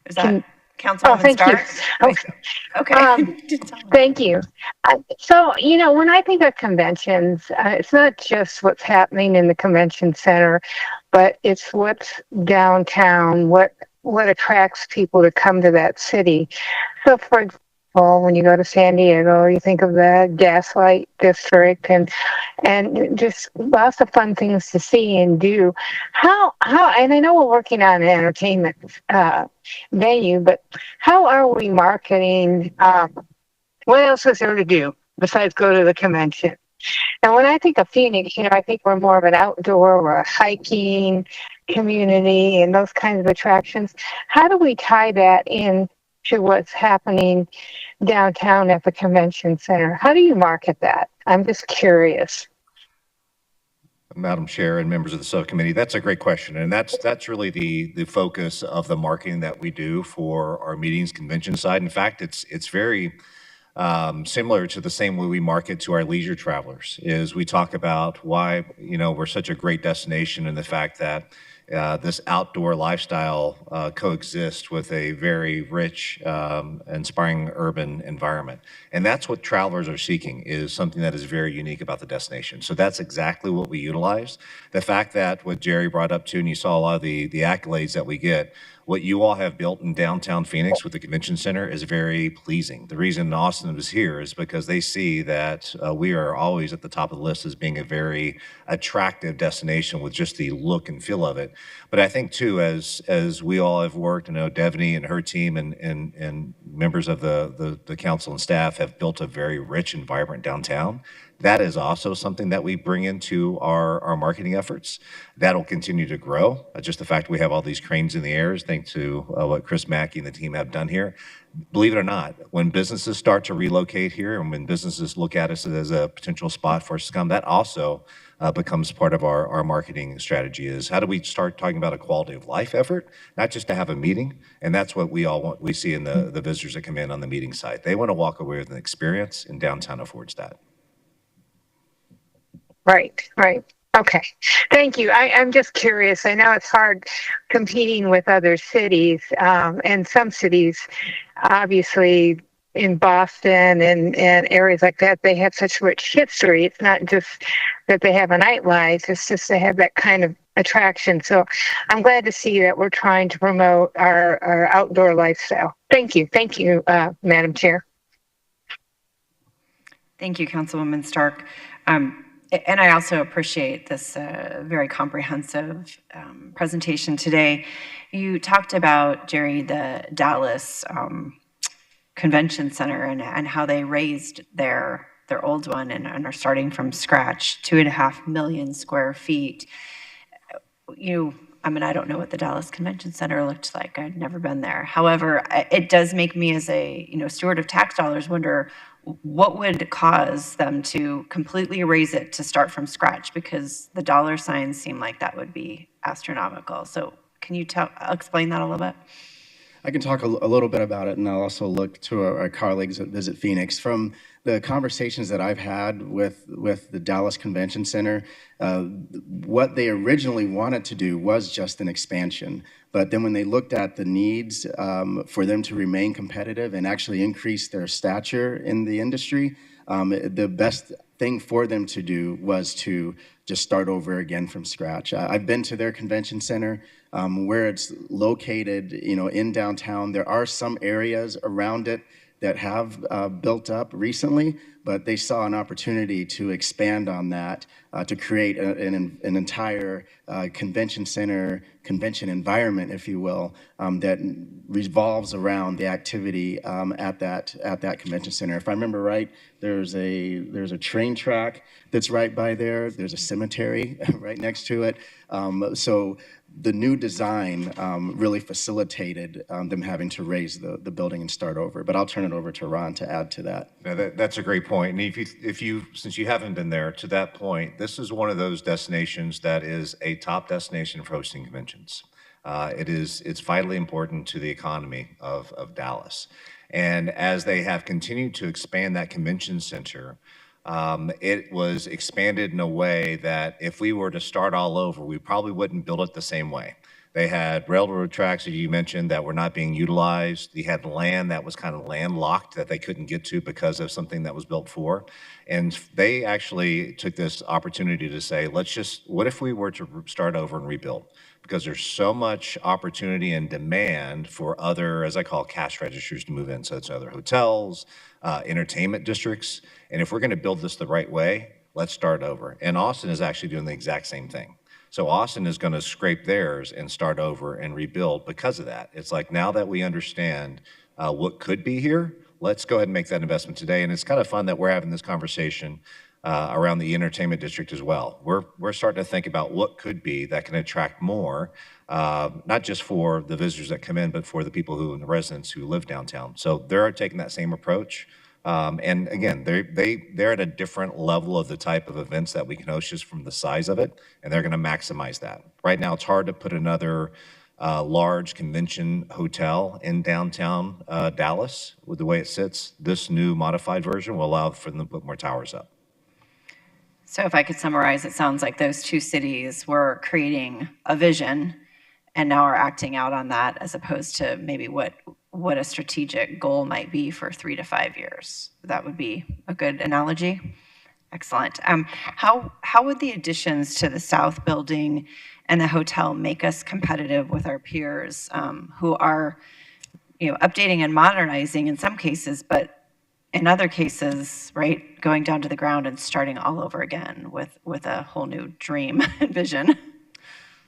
S15: Is that Councilwoman
S18: thank
S15: Stark?
S18: you.
S15: Okay.
S18: Thank you. So, when I think of conventions, it's not just what's happening in the convention center, but it's what's downtown, what attracts people to come to that city. So, for example, when you go to San Diego, you think of the Gaslight District and just lots of fun things to see and do. How and I know we're working on an entertainment venue, but how are we marketing? What else is there to do besides go to the convention? And when I think of Phoenix, I think we're more of an outdoor or a hiking community and those kinds of attractions. How do we tie that in to what's happening downtown at the convention center? How do you market that? I'm just curious.
S8: Madam Chair and members of the subcommittee, that's a great question, and that's really the focus of the marketing that we do for our meetings convention side. In fact, it's very similar to the same way we market to our leisure travelers. Is we talk about why we're such a great destination, and the fact that this outdoor lifestyle coexists with a very rich, inspiring urban environment. And that's what travelers are seeking, is something that is very unique about the destination. So that's exactly what we utilize. The fact that what Jerry brought up too, and you saw a lot of the accolades that we get, what you all have built in downtown Phoenix with the convention center is very pleasing. The reason Austin is here is because they see that we are always at the top of the list as being a very attractive destination with just the look and feel of it. But I think too, as we all have worked, Devaney and her team and members of the council and staff have built a very rich and vibrant downtown. That is also something that we bring into our marketing efforts. That'll continue to grow. Just the fact we have all these cranes in the air, thanks to what Chris Mackey and the team have done here. believe it or not, when businesses start to relocate here and when businesses look at us as a potential spot for us to come, that also becomes part of our marketing strategy is how do we start talking about a quality of life effort, not just to have a meeting. And that's what we all want, we see in the visitors that come in on the meeting site. They want to walk away with an experience, and downtown affords that.
S18: Right, right. Okay, thank you. I'm just curious. I know it's hard competing with other cities, and some cities, obviously in Boston and areas like that, they have such rich history. It's not just that they have a nightlife, it's just they have that kind of attraction. So I'm glad to see that we're trying to promote our outdoor lifestyle. Thank you. Thank you, Madam Chair.
S15: Thank you, Councilwoman Stark. And I also appreciate this very comprehensive presentation today. You talked about, Jerry, the Dallas Convention Center and how they raised their old one and are starting from scratch, 2.5 million square feet. I mean, I don't know what the Dallas Convention Center looked like. I'd never been there. However, it does make me as a steward of tax dollars wonder what would cause them to completely raise it to start from scratch, because the dollar signs seem like that would be astronomical. So can you explain that a little bit?
S3: I can talk a little bit about it, and I'll also look to our colleagues at Visit Phoenix. From the conversations that I've had with the Dallas Convention Center, what they originally wanted to do was just an expansion. But then when they looked at the needs for them to remain competitive and actually increase their stature in the industry, the best thing for them to do was to just start over again from scratch. I've been to their convention center where it's located, in downtown. There are some areas around it that have built up recently, but they saw an opportunity to expand on that, to create an entire convention center, convention environment, if you will, that revolves around the activity at that convention center. If I remember right, there's a train track that's right by there. There's a cemetery right next to it. So the new design really facilitated them having to raise the building and start over. But I'll turn it over to Ron to add to that.
S8: Now that's a great point. And since you haven't been there, to that point, this is one of those destinations that is a top destination for hosting conventions. It's vitally important to the economy of Dallas. And as they have continued to expand that convention center, it was expanded in a way that if we were to start all over, we probably wouldn't build it the same way. They had railroad tracks, as you mentioned, that were not being utilized. They had land that was kind of landlocked that they couldn't get to because of something that was built for. And they actually took this opportunity to say, what if we were to start over and rebuild? Because there's so much opportunity and demand for other, as I call, cash registers to move in. So it's other hotels, entertainment districts. And if we're going to build this the right way, let's start over. And Austin is actually doing the exact same thing. So Austin is going to scrape theirs and start over and rebuild because of that. It's like, now that we understand what could be here, let's go ahead and make that investment today. And it's kind of fun that we're having this conversation around the entertainment district as well. We're starting to think about what could be that can attract more, not just for the visitors that come in, but for the people and the residents who live downtown. So they're taking that same approach. And again, they're at a different level of the type of events that we can host just from the size of it, and they're going to maximize that. Right now, it's hard to put another large convention hotel in downtown Dallas with the way it sits. This new modified version will allow for them to put more towers up.
S15: So if I could summarize, it sounds like those two cities were creating a vision and now are acting out on that, as opposed to maybe what a strategic goal might be for 3 to 5 years. That would be a good analogy. Excellent. How would the additions to the South Building and the hotel make us competitive with our peers who are, updating and modernizing in some cases, but in other cases, right, going down to the ground and starting all over again with a whole new dream and vision?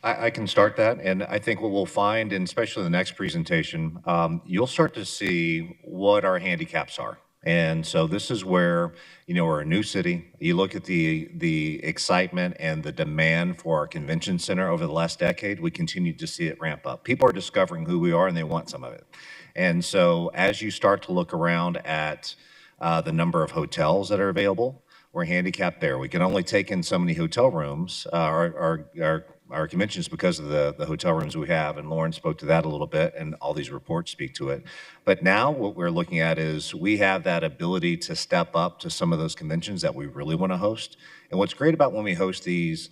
S8: I can start that, and I think what we'll find, and especially in the next presentation, you'll start to see what our handicaps are. And so this is where, we're a new city. You look at the excitement and the demand for our convention center over the last decade, we continue to see it ramp up. People are discovering who we are and they want some of it. And so as you start to look around at the number of hotels that are available, we're handicapped there. We can only take in so many hotel rooms, our conventions, because of the hotel rooms we have, and Lauren spoke to that a little bit, and all these reports speak to it. But now what we're looking at is we have that ability to step up to some of those conventions that we really want to host. And what's great about when we host these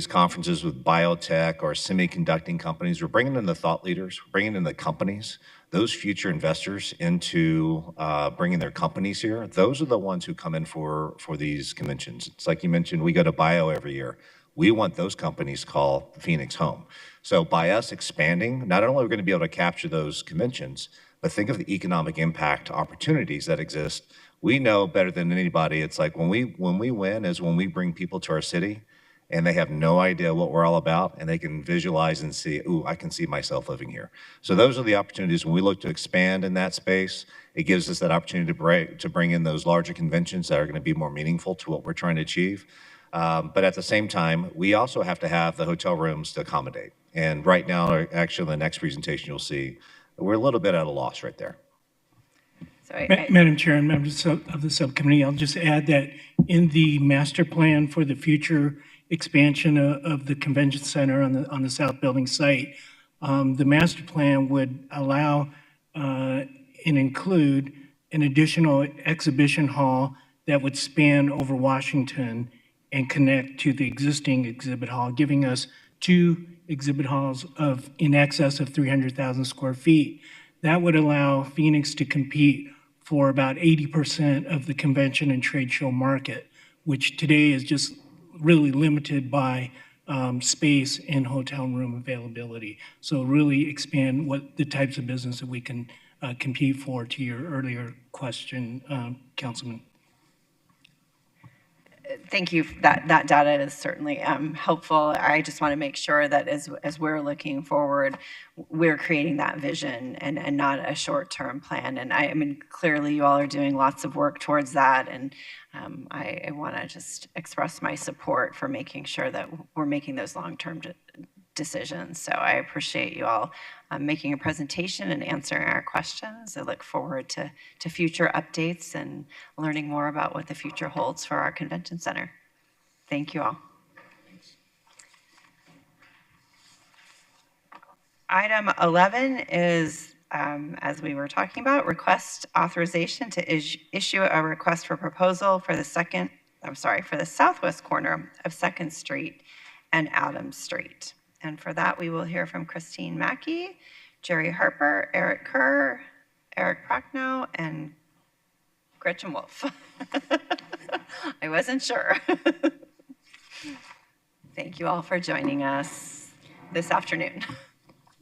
S8: conferences with biotech or semiconducting companies, we're bringing in the thought leaders, we're bringing in the companies, those future investors into bringing their companies here. Those are the ones who come in for these conventions. It's like you mentioned, we go to Bio every year. We want those companies to call Phoenix home. So by us expanding, not only are we going to be able to capture those conventions, but think of the economic impact opportunities that exist. We know better than anybody, it's like when we win is when we bring people to our city and they have no idea what we're all about, and they can visualize and see, ooh, I can see myself living here. So those are the opportunities when we look to expand in that space. It gives us that opportunity to bring in those larger conventions that are going to be more meaningful to what we're trying to achieve. But at the same time, we also have to have the hotel rooms to accommodate. And right now, or actually in the next presentation, you'll see we're a little bit at a loss right there.
S6: Madam Chair and members of the subcommittee, I'll just add that in the master plan for the future expansion of the convention center on the South Building site, the master plan would allow and include an additional exhibition hall that would span over Washington and connect to the existing exhibit hall, giving us 2 exhibit halls of in excess of 300,000 square feet. That would allow Phoenix to compete for about 80% of the convention and trade show market, which today is just really limited by space and hotel room availability. So really expand what the types of business that we can compete for, to your earlier question, Councilman.
S15: Thank you. That data is certainly helpful. I just want to make sure that as we're looking forward, we're creating that vision and not a short-term plan. And I mean, clearly you all are doing lots of work towards that. And I want to just express my support for making sure that we're making those long-term decisions. So I appreciate you all making a presentation and answering our questions. I look forward to future updates and learning more about what the future holds for our convention center. Thank you all. Item 11 is, as we were talking about, request authorization to issue a request for proposal for the southwest corner of 2nd Street and Adams Street. And for that, we will hear from Christine Mackey, Jerry Harper, Eric Kerr, Eric Prochnow, and Gretchen Wolf. I wasn't sure. Thank you all for joining us this afternoon.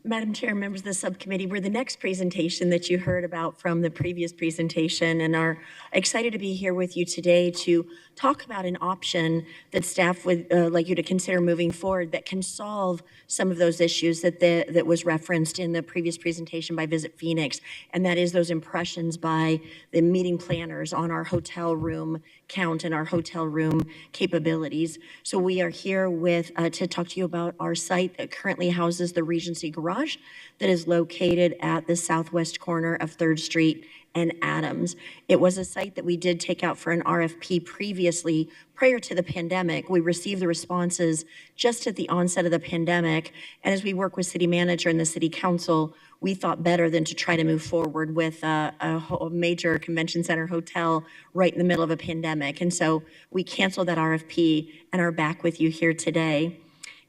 S2: Madam Chair, members of the subcommittee, we're the next presentation that you heard about from the previous presentation and are excited to be here with you today to talk about an option that staff would like you to consider moving forward that can solve some of those issues that was referenced in the previous presentation by Visit Phoenix, and that is those impressions by the meeting planners on our hotel room count and our hotel room capabilities. So we are here with to talk to you about our site that currently houses the Regency Garage that is located at the southwest corner of 3rd Street and Adams. It was a site that we did take out for an RFP previously prior to the pandemic. We received the responses just at the onset of the pandemic, and as we work with city manager and the city council, we thought better than to try to move forward with a major convention center hotel right in the middle of a pandemic. And so we canceled that RFP and are back with you here today.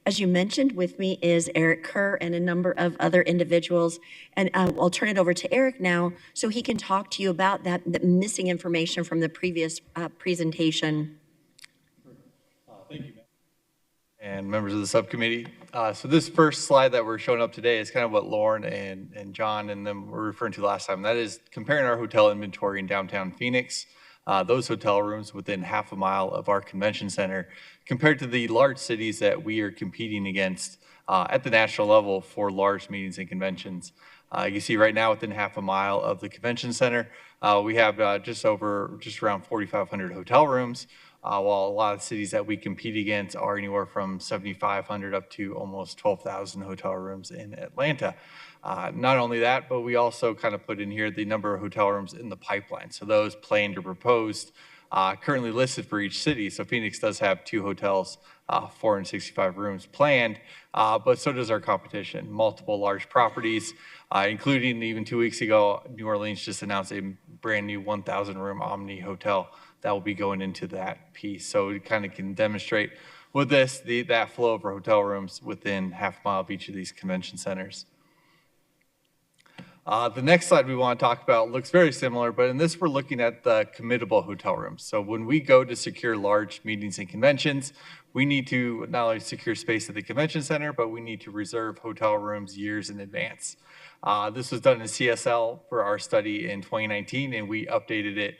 S2: As you mentioned, with me is Eric Kerr and a number of other individuals. And I'll turn it over to Eric now so he can talk to you about that missing information from the previous presentation.
S9: Thank you, and members of the subcommittee. So this first slide that we're showing up today is kind of what Lauren and John and them were referring to last time. That is comparing our hotel inventory in downtown Phoenix, those hotel rooms within half a mile of our convention center, compared to the large cities that we are competing against at the national level for large meetings and conventions. You see right now within half a mile of the convention center, we have just around 4,500 hotel rooms, while a lot of cities that we compete against are anywhere from 7,500 up to almost 12,000 hotel rooms in Atlanta. Not only that, but we also kind of put in here the number of hotel rooms in the pipeline. So those planned or proposed, currently listed for each city. So Phoenix does have 2 hotels, 465 rooms planned, but so does our competition. Multiple large properties, including even 2 weeks ago, New Orleans just announced a brand new 1,000 room Omni hotel that will be going into that piece. So we kind of can demonstrate with this, that flow of our hotel rooms within half a mile of each of these convention centers. The next slide we want to talk about looks very similar, but in this we're looking at the committable hotel rooms. So when we go to secure large meetings and conventions, we need to not only secure space at the convention center, but we need to reserve hotel rooms years in advance. This was done in CSL for our study in 2019, and we updated it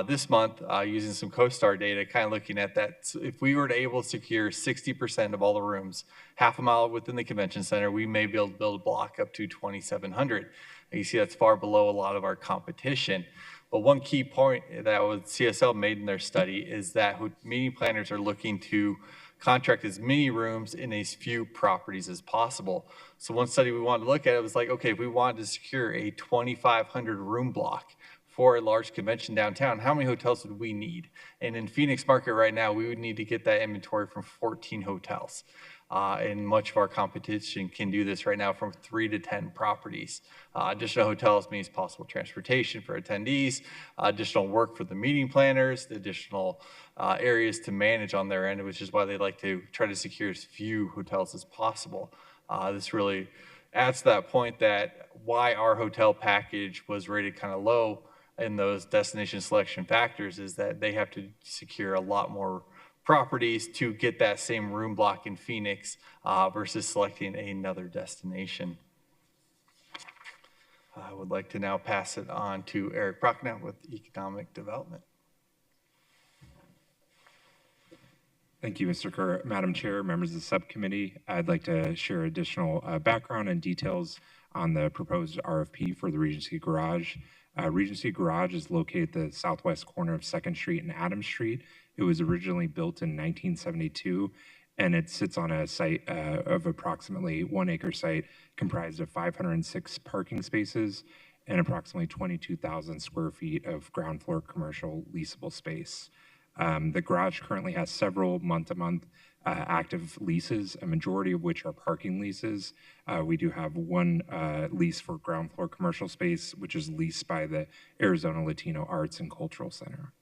S9: this month using some CoStar data, kind of looking at that. So if we were to able to secure 60% of all the rooms, half a mile within the convention center, we may be able to build a block up to 2,700. You see that's far below a lot of our competition. But one key point that CSL made in their study is that meeting planners are looking to contract as many rooms in as few properties as possible. So one study we wanted to look at was like, okay, if we wanted to secure a 2,500 room block for a large convention downtown, how many hotels would we need? And in Phoenix market right now, we would need to get that inventory from 14 hotels. And much of our competition can do this right now from 3 to 10 properties. Additional hotels means possible transportation for attendees, additional work for the meeting planners, additional areas to manage on their end, which is why they like to try to secure as few hotels as possible. This really adds to that point that why our hotel package was rated kind of low in those destination selection factors is that they have to secure a lot more properties to get that same room block in Phoenix versus selecting another destination. I would like to now pass it on to Eric Prochnow with Economic Development.
S10: Thank you, Mr. Kerr. Madam Chair, members of the subcommittee, I'd like to share additional background and details on the proposed RFP for the Regency Garage. Regency Garage is located at the southwest corner of 2nd Street and Adams Street. It was originally built in 1972, and it sits on a site of approximately 1 acre site comprised of 506 parking spaces and approximately 22,000 square feet of ground floor commercial leasable space. The garage currently has several month-to-month active leases, a majority of which are parking leases. We do have one lease for ground floor commercial space, which is leased by the Arizona Latino Arts and Cultural Center.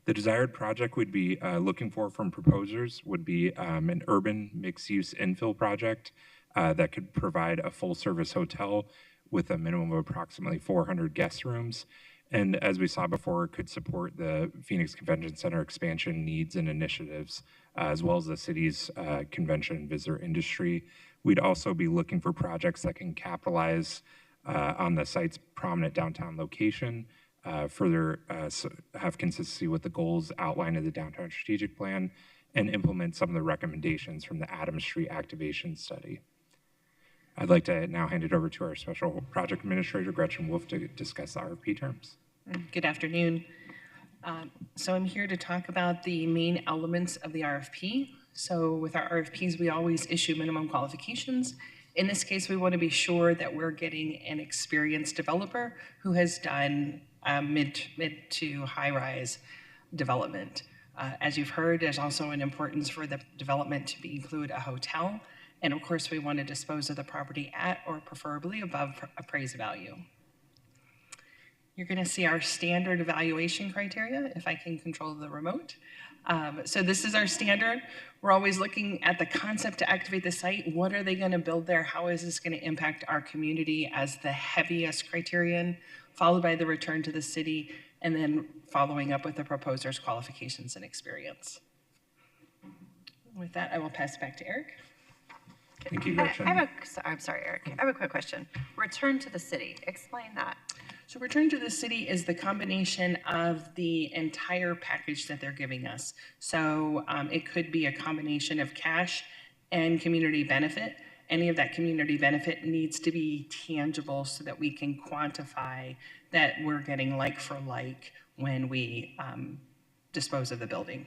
S10: The desired project would be looking for from proposers would be an urban mixed-use infill project that could provide a full-service hotel with a minimum of approximately 400 guest rooms. And as we saw before, it could support the Phoenix Convention Center expansion needs and initiatives, as well as the city's convention and visitor industry. We'd also be looking for projects that can capitalize on the site's prominent downtown location, further have consistency with the goals outlined in the downtown strategic plan, and implement some of the recommendations from the Adams Street activation study. I'd like to now hand it over to our special project administrator, Gretchen Wolf, to discuss the RFP terms.
S11: Good afternoon. So I'm here to talk about the main elements of the RFP. So with our RFPs, we always issue minimum qualifications. In this case, we want to be sure that we're getting an experienced developer who has done mid to high-rise development. As you've heard, there's also an importance for the development to include a hotel. And of course, we want to dispose of the property at or preferably above appraised value. You're going to see our standard evaluation criteria, if I can control the remote. So this is our standard. We're always looking at the concept to activate the site. What are they going to build there? How is this going to impact our community as the heaviest criterion, followed by the return to the city, and then following up with the proposer's qualifications and experience. With that, I will pass it back to Eric.
S10: Thank you, Gretchen.
S15: I'm sorry, Eric. I have a quick question. Return to the city. Explain that.
S11: So return to the city is the combination of the entire package that they're giving us. So it could be a combination of cash and community benefit. Any of that community benefit needs to be tangible so that we can quantify that we're getting like for like when we dispose of the building.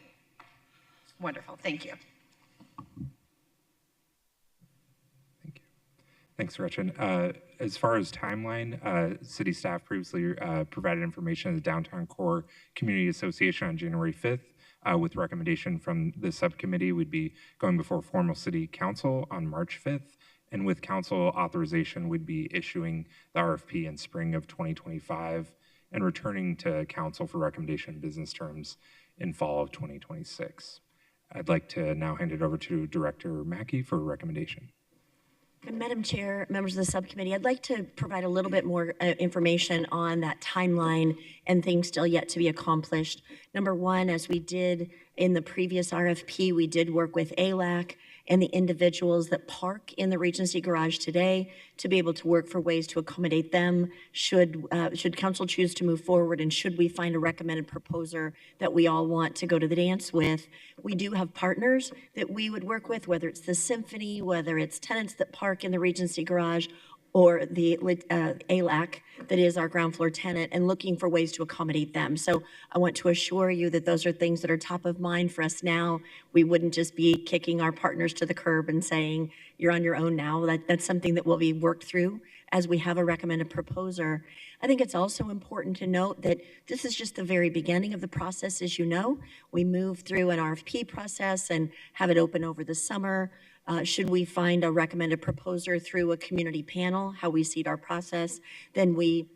S15: Wonderful. Thank you.
S10: Thanks, Gretchen. As far as timeline, city staff previously provided information to the Downtown Core Community Association on January 5th. With recommendation from the subcommittee, we'd be going before formal city council on March 5th. And with council authorization, we'd be issuing the RFP in spring of 2025 and returning to council for recommendation business terms in fall of 2026. I'd like to now hand it over to Director Mackey for a recommendation.
S2: And Madam Chair, members of the subcommittee, I'd like to provide a little bit more information on that timeline and things still yet to be accomplished. Number one, as we did in the previous RFP, we did work with ALAC and the individuals that park in the Regency Garage today to be able to work for ways to accommodate them should council choose to move forward, and should we find a recommended proposer that we all want to go to the dance with. We do have partners that we would work with, whether it's the Symphony, whether it's tenants that park in the Regency Garage, or the ALAC that is our ground floor tenant, and looking for ways to accommodate them. So I want to assure you that those are things that are top of mind for us now. We wouldn't just be kicking our partners to the curb and saying, you're on your own now. That's something that will be worked through as we have a recommended proposer. I think it's also important to note that this is just the very beginning of the process. As you know, we move through an RFP process and have it open over the summer. Should we find a recommended proposer through a community panel, how we seed our process, then we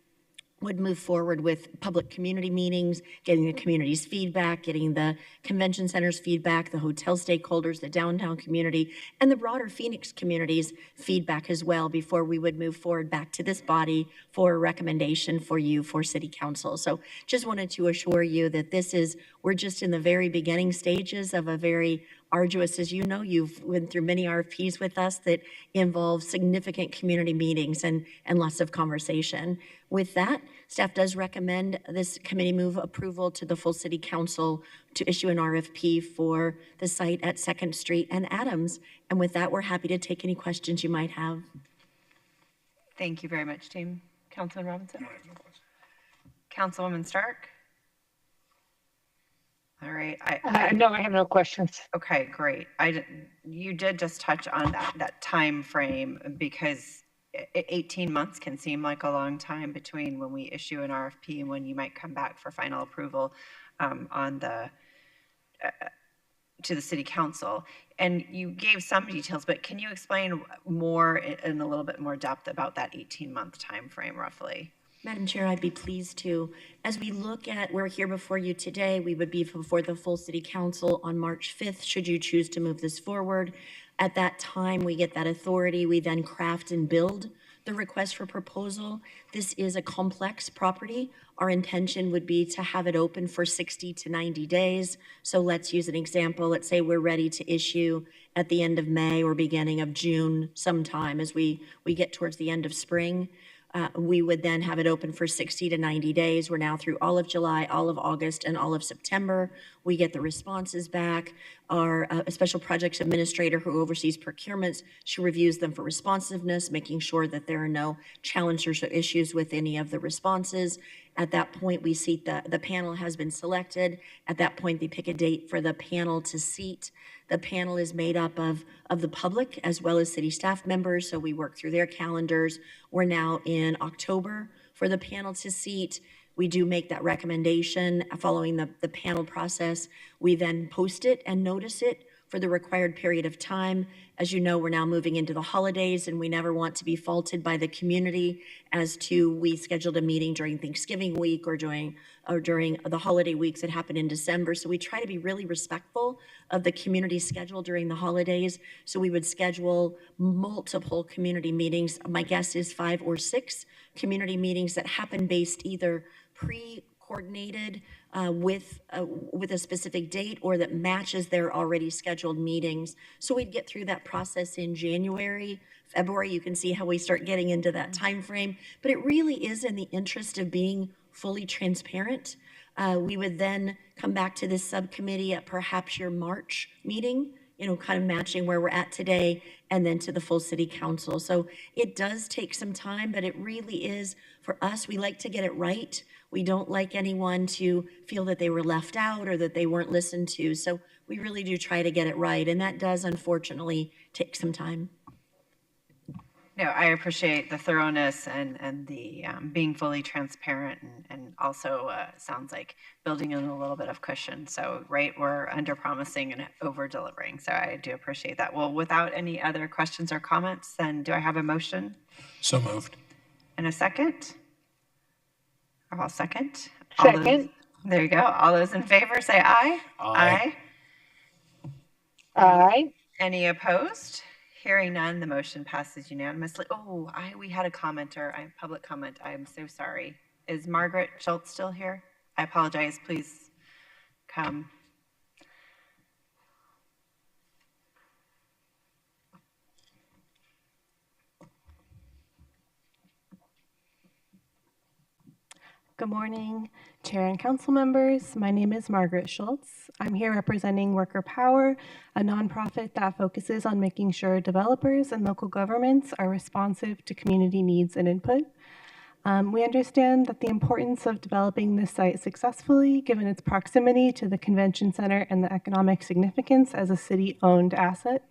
S2: would move forward with public community meetings, getting the community's feedback, getting the convention center's feedback, the hotel stakeholders, the downtown community, and the broader Phoenix community's feedback as well before we would move forward back to this body for a recommendation for you for city council. So just wanted to assure you that we're just in the very beginning stages of a very arduous, as you know, you've went through many RFPs with us that involve significant community meetings and lots of conversation. With that, staff does recommend this committee move approval to the full city council to issue an RFP for the site at 2nd Street and Adams. And with that, we're happy to take any questions you might have.
S15: Thank you very much, team. Councilman Robinson? Councilwoman Stark? All right.
S18: No, I have no questions.
S15: Okay, great. You did just touch on that time frame, because 18 months can seem like a long time between when we issue an RFP and when you might come back for final approval to the city council. And you gave some details, but can you explain more in a little bit more depth about that 18-month time frame roughly?
S2: Madam Chair, I'd be pleased to. As we look at, we're here before you today, we would be before the full city council on March 5th, should you choose to move this forward. At that time, we get that authority. We then craft and build the request for proposal. This is a complex property. Our intention would be to have it open for 60 to 90 days. So let's use an example. Let's say we're ready to issue at the end of May or beginning of June sometime as we get towards the end of spring. We would then have it open for 60 to 90 days. We're now through all of July, all of August, and all of September. We get the responses back. Our special projects administrator who oversees procurements, she reviews them for responsiveness, making sure that there are no challenges or issues with any of the responses. At that point, we seat the panel has been selected. At that point, they pick a date for the panel to seat. The panel is made up of the public as well as city staff members, so we work through their calendars. We're now in October for the panel to seat. We do make that recommendation following the panel process. We then post it and notice it for the required period of time. As you know, we're now moving into the holidays, and we never want to be faulted by the community as to we scheduled a meeting during Thanksgiving week or during the holiday weeks that happen in December. So we try to be really respectful of the community schedule during the holidays. So we would schedule multiple community meetings. My guess is 5 or 6 community meetings that happen based either pre-coordinated with a specific date or that matches their already scheduled meetings. So we'd get through that process in January, February. You can see how we start getting into that time frame. But it really is in the interest of being fully transparent. We would then come back to this subcommittee at perhaps your March meeting, kind of matching where we're at today, and then to the full city council. So it does take some time, but it really is, for us, we like to get it right. We don't like anyone to feel that they were left out or that they weren't listened to. So we really do try to get it right, and that does unfortunately take some time.
S15: No, I appreciate the thoroughness and the being fully transparent and also sounds like building in a little bit of cushion. So, right, we're under promising and over delivering. So I do appreciate that. Well, without any other questions or comments, then do I have a motion?
S22: So moved.
S15: And a second? I'll second.
S18: Second.
S15: There you go. All those in favor say aye.
S22: Aye.
S18: Aye.
S15: Any opposed? Hearing none, the motion passes unanimously. Oh, we had a commenter, public comment. I'm so sorry. Is Margaret Schultz still here? I apologize. Please come.
S12: Good morning, Chair and Council members. My name is Margaret Schultz. I'm here representing Worker Power, a nonprofit that focuses on making sure developers and local governments are responsive to community needs and input. We understand that the importance of developing this site successfully, given its proximity to the convention center and the economic significance as a city-owned asset.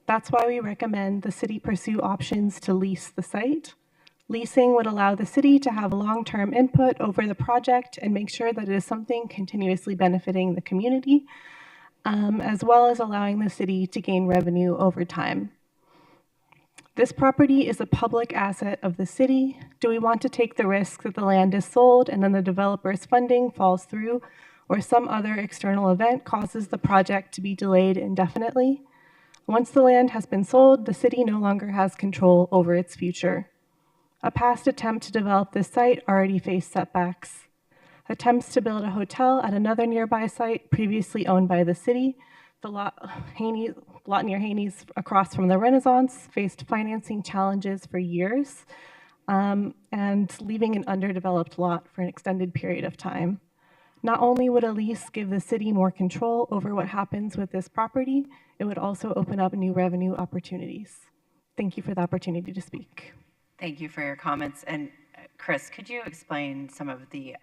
S12: That's why we recommend the city pursue options to lease the site. Leasing would allow the city to have long-term input over the project and make sure that it is something continuously benefiting the community, as well as allowing the city to gain revenue over time. This property is a public asset of the city. Do we want to take the risk that the land is sold and then the developer's funding falls through, or some other external event causes the project to be delayed indefinitely? Once the land has been sold, the city no longer has control over its future. A past attempt to develop this site already faced setbacks. Attempts to build a hotel at another nearby site previously owned by the city, the lot near Haney's across from the Renaissance, faced financing challenges for years and leaving an underdeveloped lot for an extended period of time. Not only would a lease give the city more control over what happens with this property, it would also open up new revenue opportunities. Thank you for the opportunity to speak.
S15: Thank you for your comments. And Chris, could you explain some of the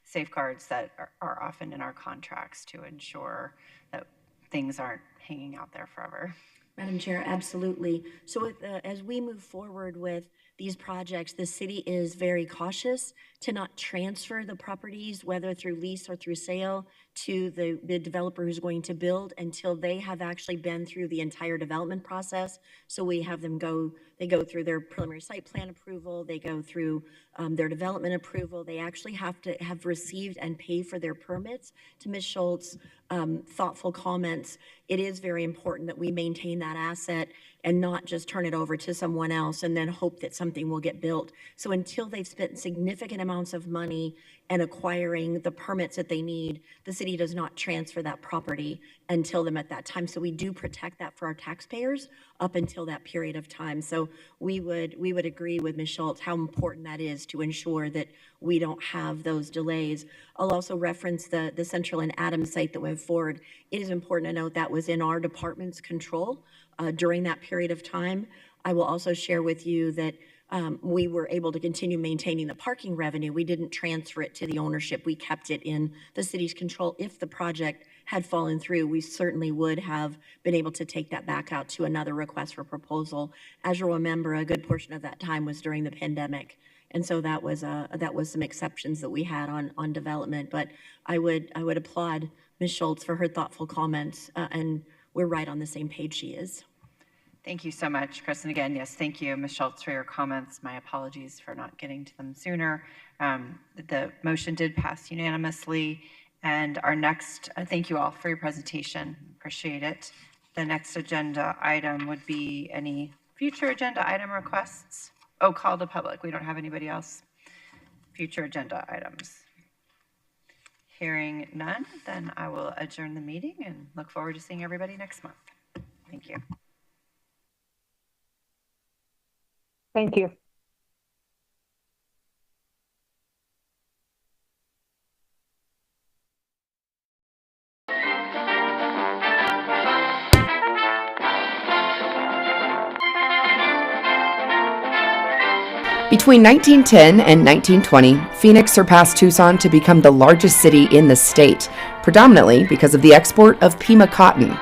S15: safeguards that are often in our contracts to ensure that things aren't hanging out there forever?
S2: Madam Chair, absolutely. So as we move forward with these projects, the city is very cautious to not transfer the properties, whether through lease or through sale, to the developer who's going to build until they have actually been through the entire development process. So we have them they go through their preliminary site plan approval, they go through their development approval, they actually have to have received and pay for their permits. To Ms. Schultz, thoughtful comments, it is very important that we maintain that asset and not just turn it over to someone else and then hope that something will get built. So until they've spent significant amounts of money and acquiring the permits that they need, the city does not transfer that property until them at that time. So we do protect that for our taxpayers up until that period of time. So we would agree with Ms. Schultz how important that is to ensure that we don't have those delays. I'll also reference the Central and Adams site that went forward. It is important to note that was in our department's control during that period of time. I will also share with you that we were able to continue maintaining the parking revenue. We didn't transfer it to the ownership. We kept it in the city's control. If the project had fallen through, we certainly would have been able to take that back out to another request for proposal. As you'll remember, a good portion of that time was during the pandemic. And so that was some exceptions that we had on development. But I would applaud Ms. Schultz for her thoughtful comments, and we're right on the same page she is.
S15: Thank you so much, Chris. And again, yes, thank you, Ms. Schultz, for your comments. My apologies for not getting to them sooner. The motion did pass unanimously. And our next, thank you all for your presentation. Appreciate it. The next agenda item would be any future agenda item requests. Oh, call to public. We don't have anybody else. Future agenda items. Hearing none, then I will adjourn the meeting and look forward to seeing everybody next month. Thank you.
S18: Thank you.
S13: Between 1910 and 1920, Phoenix surpassed Tucson to become the largest city in the state, predominantly because of the export of Pima cotton.